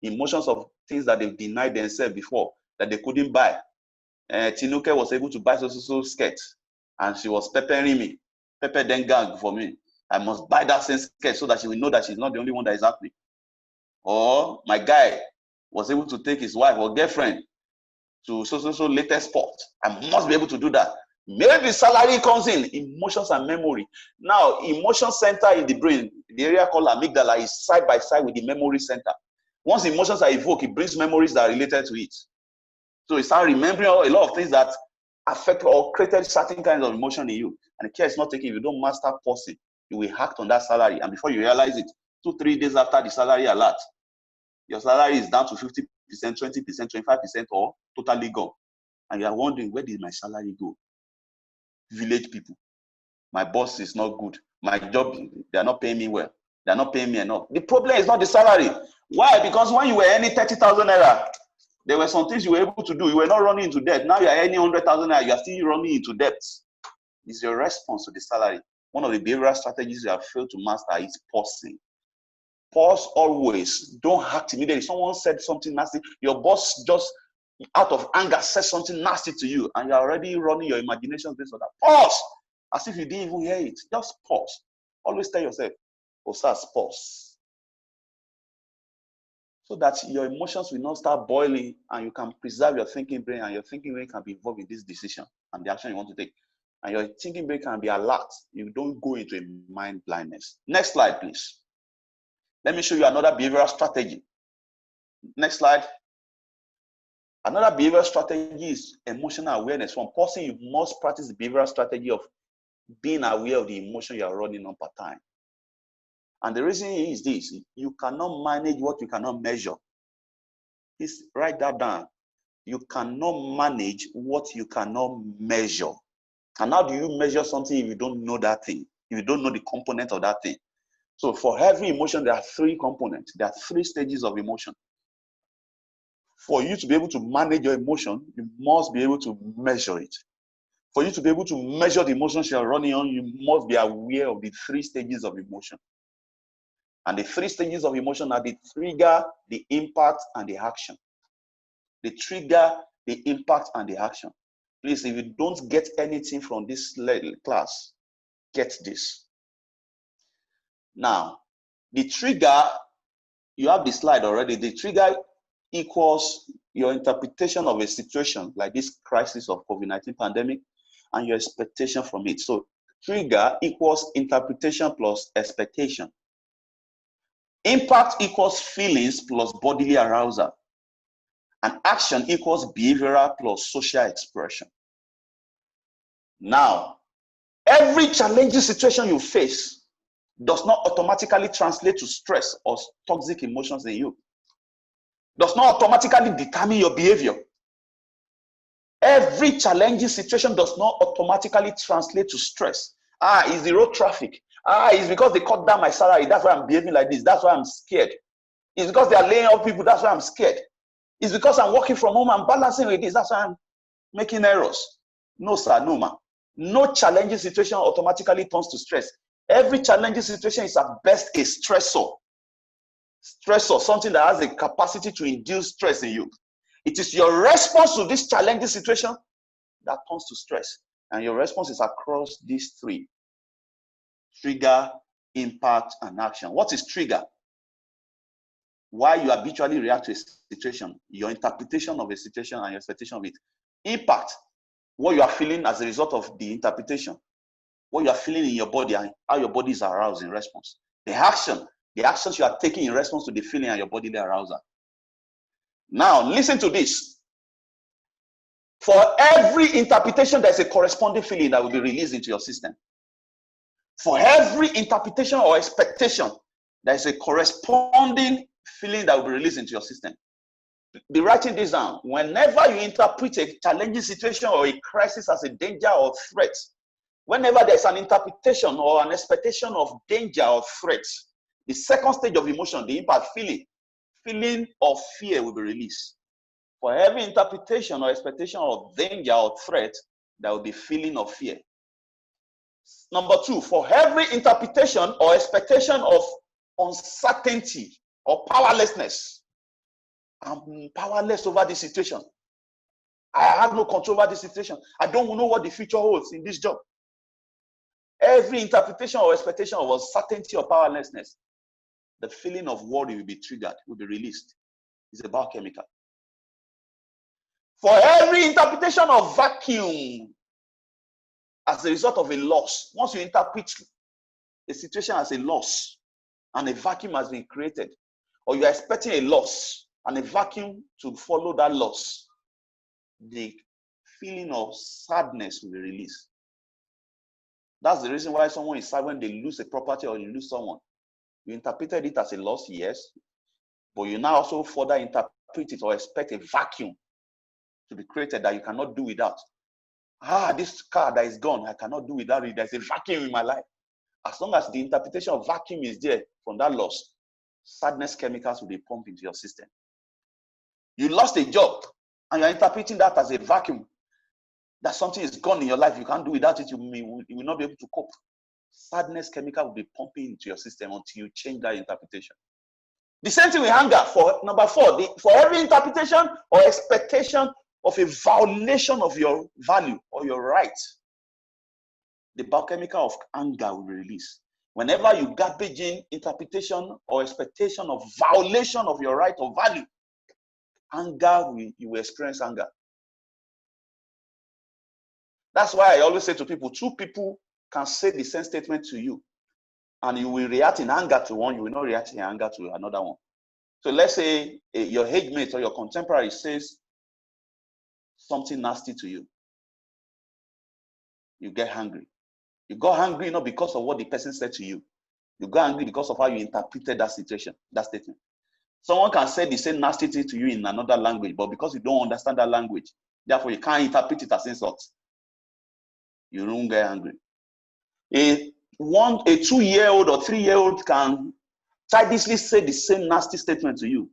Emotions of things that they've denied themselves before, that they couldn't buy. Tinuke was able to buy so skirt, and she was peppering me, pepper then gang for me. I must buy that same skirt so that she will know that she's not the only one that is happy. Or my guy was able to take his wife or girlfriend to so latest sport. I must be able to do that. Maybe salary comes in, emotions and memory. Now, emotion center in the brain, the area called amygdala, is side by side with the memory center. Once emotions are evoked, it brings memories that are related to it. So you start remembering a lot of things that affect or created certain kinds of emotion in you. And the care is not taken. If you don't master pausing, you will act on that salary. And before you realize it, 2-3 days after the salary alert, your salary is down to 50%, 20%, 25%, or totally gone. And you are wondering, where did my salary go? Village people. My boss is not good. My job, they are not paying me well. They are not paying me enough. The problem is not the salary. Why? Because when you were earning 30,000 naira, there were some things you were able to do. You were not running into debt. Now you are earning 100,000 naira. You are still running into debt. It's your response to the salary. One of the behavioral strategies you have failed to master is pausing. Pause always. Don't act immediately. Someone said something nasty. Your boss just out of anger says something nasty to you, and you're already running your imagination based on that. Pause. As if you didn't even hear it. Just pause. Always tell yourself, Osas, pause. So that your emotions will not start boiling and you can preserve your thinking brain, and your thinking brain can be involved in this decision and the action you want to take. And your thinking brain can be alert. You don't go into a mind blindness. Next slide, please. Let me show you another behavioral strategy. Next slide. Another behavioral strategy is emotional awareness. From pausing, you must practice the behavioral strategy of being aware of the emotion you are running on per time. And the reason is this: you cannot manage what you cannot measure. Please write that down. You cannot manage what you cannot measure. And how do you measure something if you don't know that thing? If you don't know the component of that thing? So for every emotion, there are 3 components. There are 3 stages of emotion. For you to be able to manage your emotion, you must be able to measure it. For you to be able to measure the emotions you are running on, you must be aware of the 3 stages of emotion. And the 3 stages of emotion are the trigger, the impact, and the action. The trigger, the impact, and the action. Please, if you don't get anything from this class, get this. Now, the trigger, you have the slide already. The trigger equals your interpretation of a situation like this crisis of COVID-19 pandemic and your expectation from it. So trigger equals interpretation plus expectation. Impact equals feelings plus bodily arousal. And action equals behavioral plus social expression. Now, every challenging situation you face does not automatically translate to stress or toxic emotions in you. Does not automatically determine your behavior. Every challenging situation does not automatically translate to stress. It's the road traffic. It's because they cut down my salary. That's why I'm behaving like this. That's why I'm scared. It's because they are laying off people. That's why I'm scared. It's because I'm working from home. I'm balancing with this. That's why I'm making errors. No, sir. No, ma'am. No challenging situation automatically turns to stress. Every challenging situation is at best a stressor. Stressor, something that has a capacity to induce stress in you. It is your response to this challenging situation that turns to stress. And your response is across these 3. Trigger, impact, and action. What is trigger? Why you habitually react to a situation, your interpretation of a situation and your expectation of it. Impact, what you are feeling as a result of the interpretation, what you are feeling in your body and how your body is aroused in response. The action, the actions you are taking in response to the feeling and your bodily arousal. Now, listen to this. For every interpretation, there's a corresponding feeling that will be released into your system. For every interpretation or expectation, there's a corresponding feeling that will be released into your system. Be writing this down. Whenever you interpret a challenging situation or a crisis as a danger or threat, whenever there's an interpretation or an expectation of danger or threat, the second stage of emotion, the impact feeling of fear will be released. For every interpretation or expectation of danger or threat, there will be feeling of fear. Number 2, for every interpretation or expectation of uncertainty or powerlessness, I'm powerless over this situation. I have no control over this situation. I don't know what the future holds in this job. Every interpretation or expectation of uncertainty or powerlessness, the feeling of worry will be triggered, will be released. It's a biochemical. For every interpretation of vacuum as a result of a loss, once you interpret a situation as a loss and a vacuum has been created, or you're expecting a loss and a vacuum to follow that loss, the feeling of sadness will be released. That's the reason why someone is sad when they lose a property or you lose someone. You interpreted it as a loss, yes, but you now also further interpret it or expect a vacuum to be created that you cannot do without. This car that is gone, I cannot do without it. There's a vacuum in my life. As long as the interpretation of vacuum is there from that loss, sadness chemicals will be pumped into your system. You lost a job and you're interpreting that as a vacuum, that something is gone in your life, you can't do without it, you will not be able to cope. Sadness chemical will be pumping into your system until you change that interpretation. The same thing with anger. For number 4, for every interpretation or expectation of a violation of your value or your right, the biochemical of anger will be released. Whenever you garbage in interpretation or expectation of violation of your right or value, you will experience anger. That's why I always say to people, 2 people can say the same statement to you, and you will react in anger to one, you will not react in anger to another one. So let's say your age mate or your contemporary says something nasty to you. You get angry. You got angry not because of what the person said to you. You got angry because of how you interpreted that situation, that statement. Someone can say the same nasty thing to you in another language, but because you don't understand that language, therefore you can't interpret it as insult. You don't get angry. A 2-year-old or 3-year-old can childishly say the same nasty statement to you.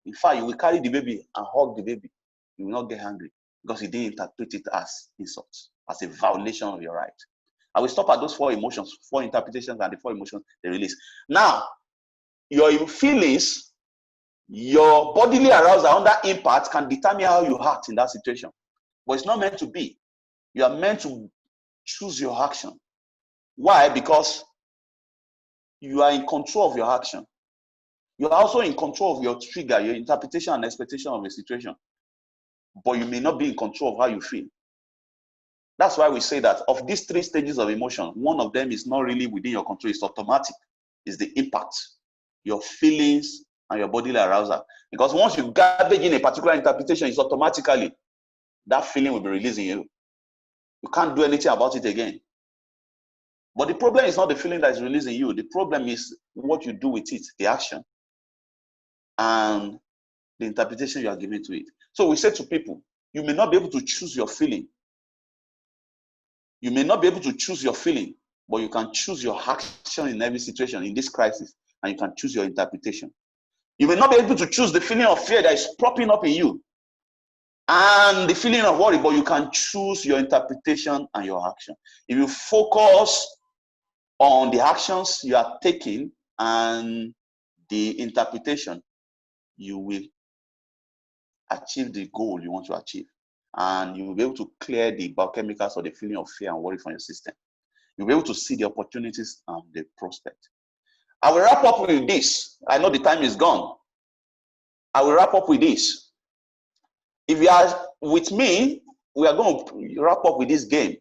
In fact, you will carry the baby and hug the baby. You will not get angry because you didn't interpret it as insult, as a violation of your right. I will stop at those 4 emotions, 4 interpretations, and the 4 emotions they release. Now, your feelings, your bodily arousal under impact can determine how you act in that situation. But it's not meant to be. You are meant to choose your action. Why? Because you are in control of your action. You are also in control of your trigger, your interpretation and expectation of a situation. But you may not be in control of how you feel. That's why we say that of these 3 stages of emotion, one of them is not really within your control. It's automatic. It's the impact, your feelings, and your bodily arousal. Because once you garbage in a particular interpretation, it's automatically, that feeling will be releasing you. You can't do anything about it again. But the problem is not the feeling that is releasing you. The problem is what you do with it, the action, and the interpretation you are giving to it. So we say to people, you may not be able to choose your feeling. You may not be able to choose your feeling, but you can choose your action in every situation in this crisis, and you can choose your interpretation. You may not be able to choose the feeling of fear that is propping up in you and the feeling of worry, but you can choose your interpretation and your action. If you focus on the actions you are taking and the interpretation, you will achieve the goal you want to achieve. And you will be able to clear the biochemicals or the feeling of fear and worry from your system. You'll be able to see the opportunities and the prospect. I will wrap up with this. I know the time is gone. I will wrap up with this. If you are with me, we are going to wrap up with this game.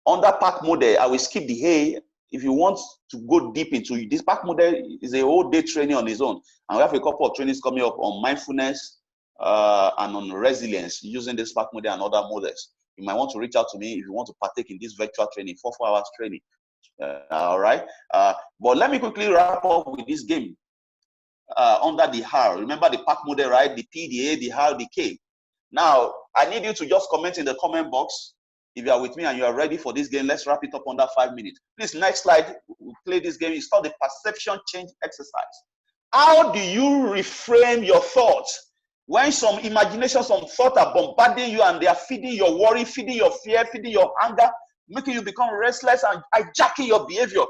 Under pack model, I will skip the A. If you want to go deep into it, this pack model is a whole day training on its own. And we have a couple of trainings coming up on mindfulness and on resilience using this pack model and other models. You might want to reach out to me if you want to partake in this virtual training, 4 hours training. All right. But let me quickly wrap up with this game under the R. Remember the pack model, right? The P, the A, the R, the K. Now, I need you to just comment in the comment box. If you are with me and you are ready for this game, let's wrap it up under 5 minutes. Please, next slide, we'll play this game. It's called the perception change exercise. How do you reframe your thoughts when some imagination, some thought are bombarding you and they are feeding your worry, feeding your fear, feeding your anger, making you become restless and hijacking your behavior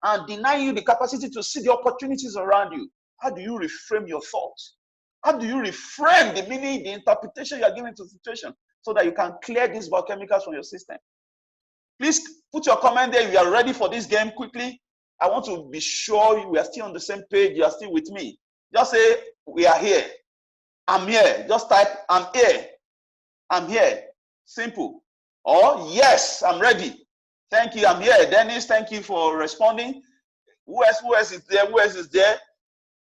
and denying you the capacity to see the opportunities around you? How do you reframe your thoughts? How do you reframe the meaning, the interpretation you are giving to the situation so that you can clear these biochemicals from your system? Please put your comment there if you are ready for this game quickly. I want to be sure we are still on the same page. You are still with me. Just say, we are here. I'm here. Just type, I'm here. I'm here. Simple. Or, yes, I'm ready. Thank you. I'm here. Dennis, thank you for responding. Who else is there? Who else is there?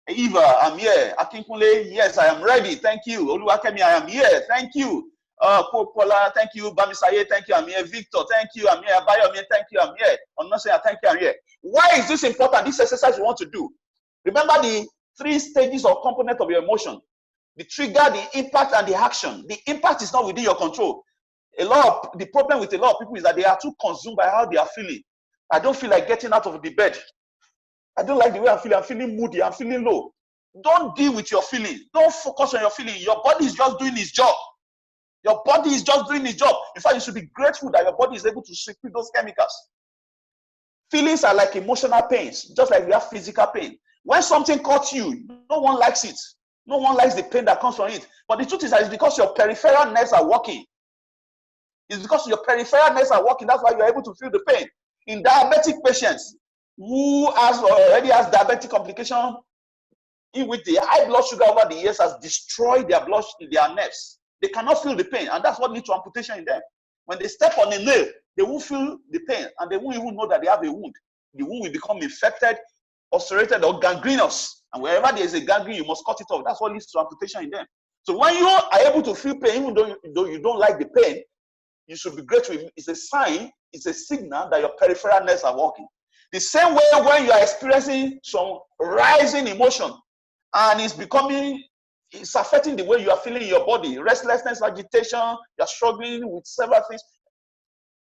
Eva, I'm here. Akinkunle, yes, I am ready. Thank you. Oluwakemi, I am here. Thank you. Popola, thank you. Bamisaye, thank you. I'm here. Victor, thank you. I'm here. Abayomi, thank you. I'm here. Onosanya, thank you. I'm here. Why is this important? This exercise you want to do. Remember the 3 stages or component of your emotion: the trigger, the impact, and the action. The impact is not within your control. The problem with a lot of people is that they are too consumed by how they are feeling. I don't feel like getting out of the bed. I don't like the way I'm feeling. I'm feeling moody. I'm feeling low. Don't deal with your feeling. Don't focus on your feeling. Your body is just doing its job. Your body is just doing its job. In fact, you should be grateful that your body is able to secrete those chemicals. Feelings are like emotional pains, just like we have physical pain. When something cuts you, no one likes it. No one likes the pain that comes from it. But the truth is that it's because your peripheral nerves are working. It's because your peripheral nerves are working. That's why you're able to feel the pain. In diabetic patients who already has diabetic complication, in which the high blood sugar over the years has destroyed their nerves, they cannot feel the pain, and that's what leads to amputation in them. When they step on a nail, they won't feel the pain, and they won't even know that they have a wound. The wound will become infected, ulcerated, or gangrenous. And wherever there is a gangrene, you must cut it off. That's what leads to amputation in them. So when you are able to feel pain, even though you don't like the pain, you should be grateful. It's a sign, it's a signal that your peripheral nerves are working. The same way when you are experiencing some rising emotion and it's affecting the way you are feeling in your body, restlessness, agitation, you're struggling with several things,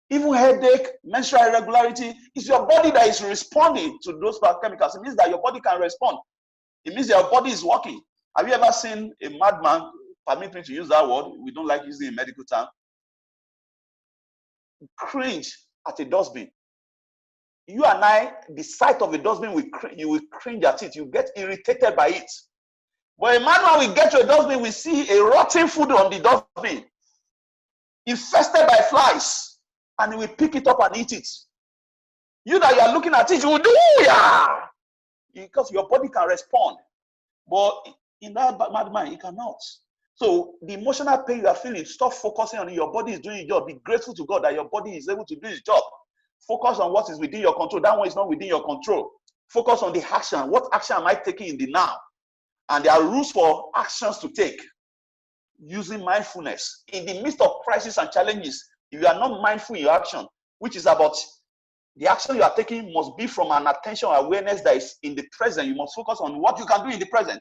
even headache, menstrual irregularity, it's your body that is responding to those chemicals. It means that your body can respond. It means your body is working. Have you ever seen a madman, permit me to use that word, we don't like using a medical term, cringe at a dustbin? You and I, the sight of a dustbin, you will cringe at it. You get irritated by it. But a man, when we get to a dustbin, we see a rotten food on the dustbin, infested by flies, and we pick it up and eat it. You that you are looking at it, you will do, yeah, because your body can respond. But in that madman, it cannot. So the emotional pain you are feeling, stop focusing on it. Your body is doing its job. Be grateful to God that your body is able to do its job. Focus on what is within your control. That one is not within your control. Focus on the action. What action am I taking in the now? And there are rules for actions to take using mindfulness. In the midst of crisis and challenges, if you are not mindful in your action, which is about the action you are taking must be from an attention awareness that is in the present. You must focus on what you can do in the present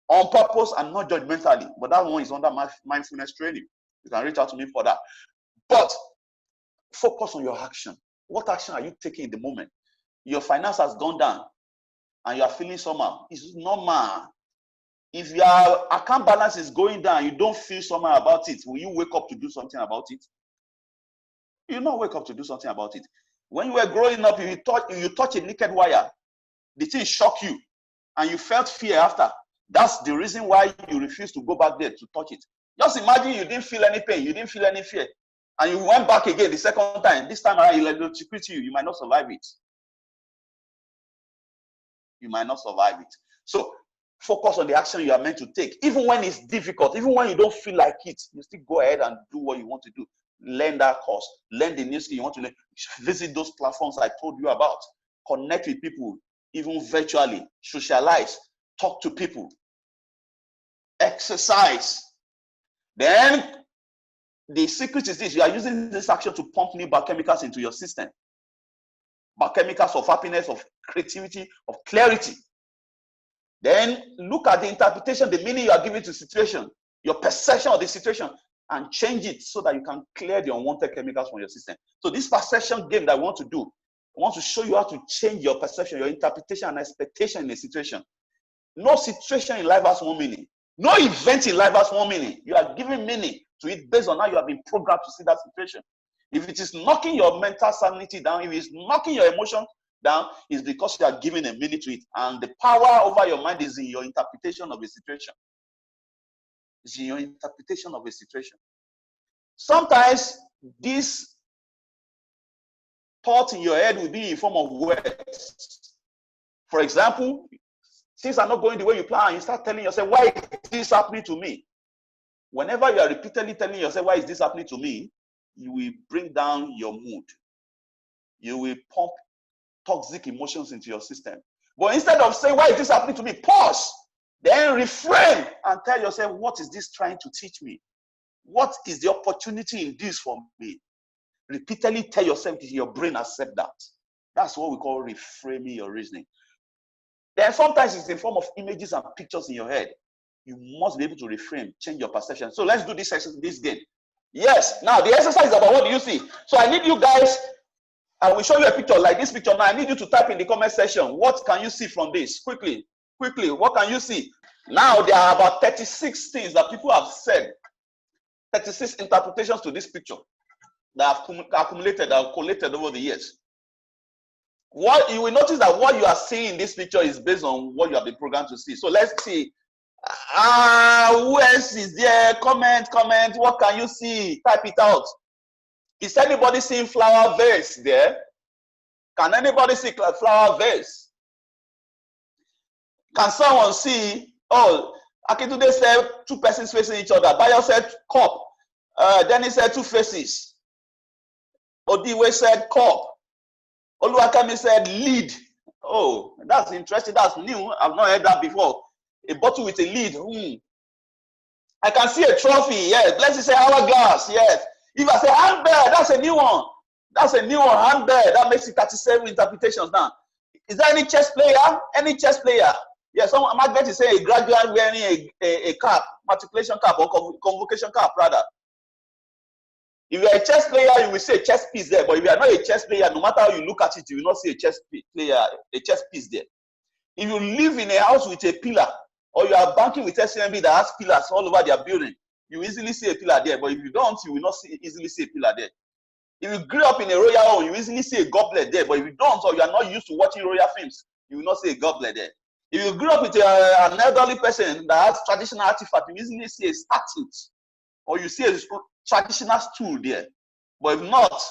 on purpose and not judgmentally. But that one is under mindfulness training. You can reach out to me for that. But focus on your action. What action are you taking in the moment? Your finance has gone down and you are feeling somehow. It's normal. If your account balance is going down, you don't feel somehow about it. Will you wake up to do something about it? You will not wake up to do something about it. When you were growing up, you touch a naked wire, the thing shocked you, and you felt fear after. That's the reason why you refuse to go back there to touch it. Just imagine you didn't feel any pain, you didn't feel any fear, and you went back again the second time. This time around, it will secrete you. You might not survive it. You might not survive it. So focus on the action you are meant to take. Even when it's difficult, even when you don't feel like it, you still go ahead and do what you want to do. Learn that course. Learn the new skill you want to learn. Visit those platforms I told you about. Connect with people, even virtually. Socialize. Talk to people. Exercise. Then the secret is this: you are using this action to pump new biochemicals into your system. Biochemicals of happiness, of creativity, of clarity. Then look at the interpretation, the meaning you are giving to the situation, your perception of the situation, and change it so that you can clear the unwanted chemicals from your system. So this perception game that I want to do, I want to show you how to change your perception, your interpretation and expectation in a situation. No situation in life has one meaning. No event in life has one meaning. You are giving meaning to it based on how you have been programmed to see that situation. If it is knocking your mental sanity down, if it's knocking your emotion down, is because you are giving a meaning to it. And the power over your mind is in your interpretation of a situation. It's in your interpretation of a situation. Sometimes this thought in your head will be in form of words. For example, things are not going the way you plan, you start telling yourself, why is this happening to me? Whenever you are repeatedly telling yourself, why is this happening to me? You will bring down your mood. You will pump toxic emotions into your system. But instead of saying, why is this happening to me? Pause. Then refrain and tell yourself, what is this trying to teach me? What is the opportunity in this for me? Repeatedly tell yourself that your brain accept that. That's what we call reframing your reasoning. Then sometimes it's in form of images and pictures in your head. You must be able to reframe, change your perception. So let's do this exercise, this game. Yes, now the exercise is about what do you see? So I need you guys, I will show you a picture like this picture now. I need you to type in the comment section. What can you see from this? Quickly, what can you see? Now there are about 36 things that people have said, 36 interpretations to this picture that have accumulated, that have collated over the years. What you will notice that what you are seeing in this picture is based on what you have been programmed to see. So let's see. Who else is there? Comment. What can you see? Type it out. Is anybody seeing flower vase there? Can anybody see flower vase? Can someone see? Oh, Akintunde said two persons facing each other. Bayo said cup. Dennis said two faces. Odiwe said cup. Oluwakemi said lead. Oh, that's interesting. That's new. I've not heard that before. A bottle with a lid. I can see a trophy. Yes. Blessing say hourglass. Yes. If I say handbell, that's a new one. That's a new one. Handbell. That makes it 37 interpretations now. Is there any chess player? Any chess player? Yes. Someone Margaret is saying a graduate wearing a cap, matriculation cap or convocation cap rather. If you're a chess player, you will see a chess piece there. But if you are not a chess player, no matter how you look at it, you will not see a chess piece there. If you live in a house with a pillar, or you are banking with SMB that has pillars all over their building, you easily see a pillar there. But if you don't, you will not easily see a pillar there. If you grew up in a royal home, you easily see a goblet there. But if you don't, or you are not used to watching royal films, you will not see a goblet there. If you grew up with an elderly person that has traditional artifact, you easily see a statue, or you see a traditional stool there. But if not,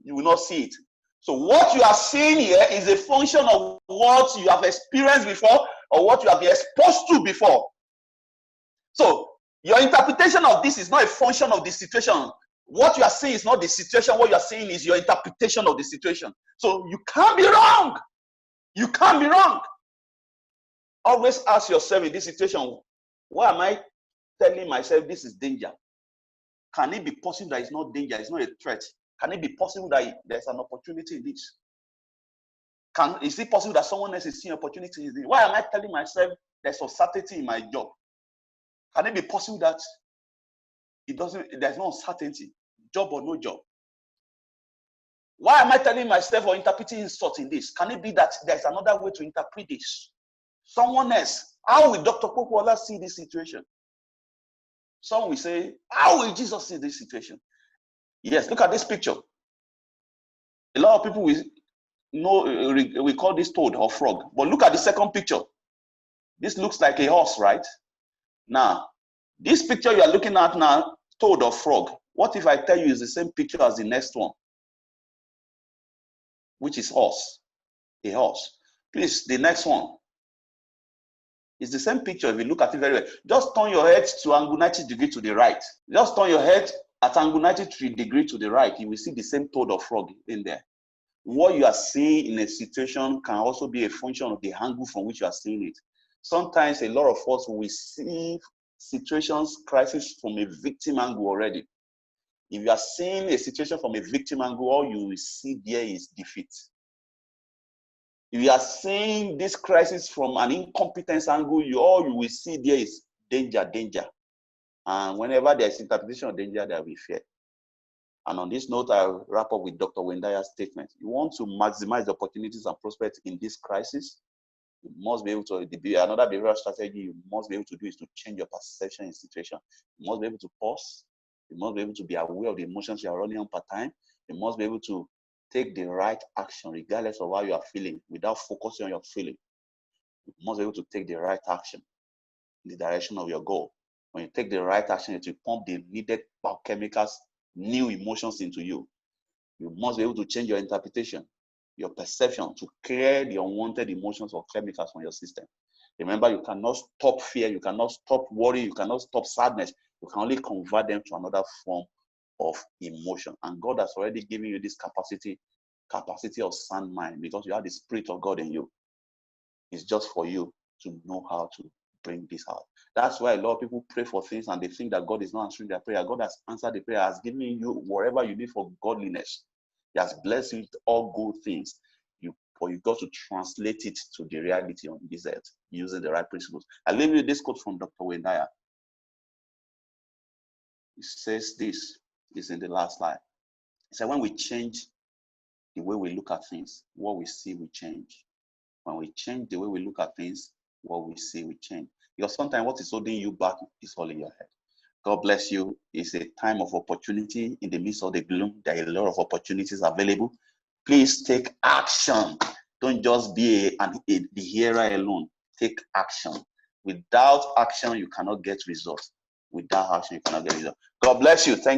you will not see it. So what you are seeing here is a function of what you have experienced before or what you have been exposed to before. So your interpretation of this is not a function of the situation. What you are seeing is not the situation. What you are seeing is your interpretation of the situation. So you can't be wrong. You can't be wrong. Always ask yourself in this situation, why am I telling myself this is danger? Can it be possible that it's not danger? It's not a threat. Can it be possible that there's an opportunity in this? Is it possible that someone else is seeing opportunity in this? Why am I telling myself there's uncertainty in my job? Can it be possible that there's no uncertainty, job or no job? Why am I telling myself or interpreting insult in this? Can it be that there's another way to interpret this? Someone else. How will Dr. Popola see this situation? Some will say, how will Jesus see this situation? Yes, look at this picture. A lot of people we call this toad or frog. But look at the second picture. This looks like a horse, right? Now, this picture you are looking at now, toad or frog. What if I tell you it's the same picture as the next one, which is horse, a horse? Please, the next one. It's the same picture if you look at it very well. Just turn your head to angle 90 degrees to the right. Just turn your head at angle 93 degrees to the right. You will see the same toad or frog in there. What you are seeing in a situation can also be a function of the angle from which you are seeing it. Sometimes a lot of us will see situations, crisis from a victim angle already. If you are seeing a situation from a victim angle, all you will see there is defeat. If you are seeing this crisis from an incompetence angle, all you will see there is danger. And whenever there is interpretation of danger, there will be fear. And on this note, I'll wrap up with Dr. Wendaya's statement. You want to maximize the opportunities and prospects in this crisis, you must be able to, another behavioral strategy you must be able to do is to change your perception in situation. You must be able to pause. You must be able to be aware of the emotions you are running on per time. You must be able to take the right action regardless of how you are feeling without focusing on your feeling. You must be able to take the right action in the direction of your goal. When you take the right action, it will pump the needed biochemicals, new emotions into you. You must be able to change your interpretation, your perception to clear the unwanted emotions or chemicals from your system. Remember, you cannot stop fear, you cannot stop worry, you cannot stop sadness. You can only convert them to another form of emotion. And God has already given you this capacity of sound mind because you have the Spirit of God in you. It's just for you to know how to bring this out. That's why a lot of people pray for things and they think that God is not answering their prayer. God has answered the prayer, has given you whatever you need for godliness. He has blessed you with all good things. But you got to translate it to the reality on this earth using the right principles. I leave you this quote from Dr. Wendaya. He says this is in the last slide. He said, when we change the way we look at things, what we see will change. When we change the way we look at things, what we see will change. Because sometimes what is holding you back is all in your head. God bless you. It's a time of opportunity. In the midst of the gloom, there are a lot of opportunities available. Please take action. Don't just be the hearer alone. Take action. Without action, you cannot get results. Without action, you cannot get results. God bless you. Thank you.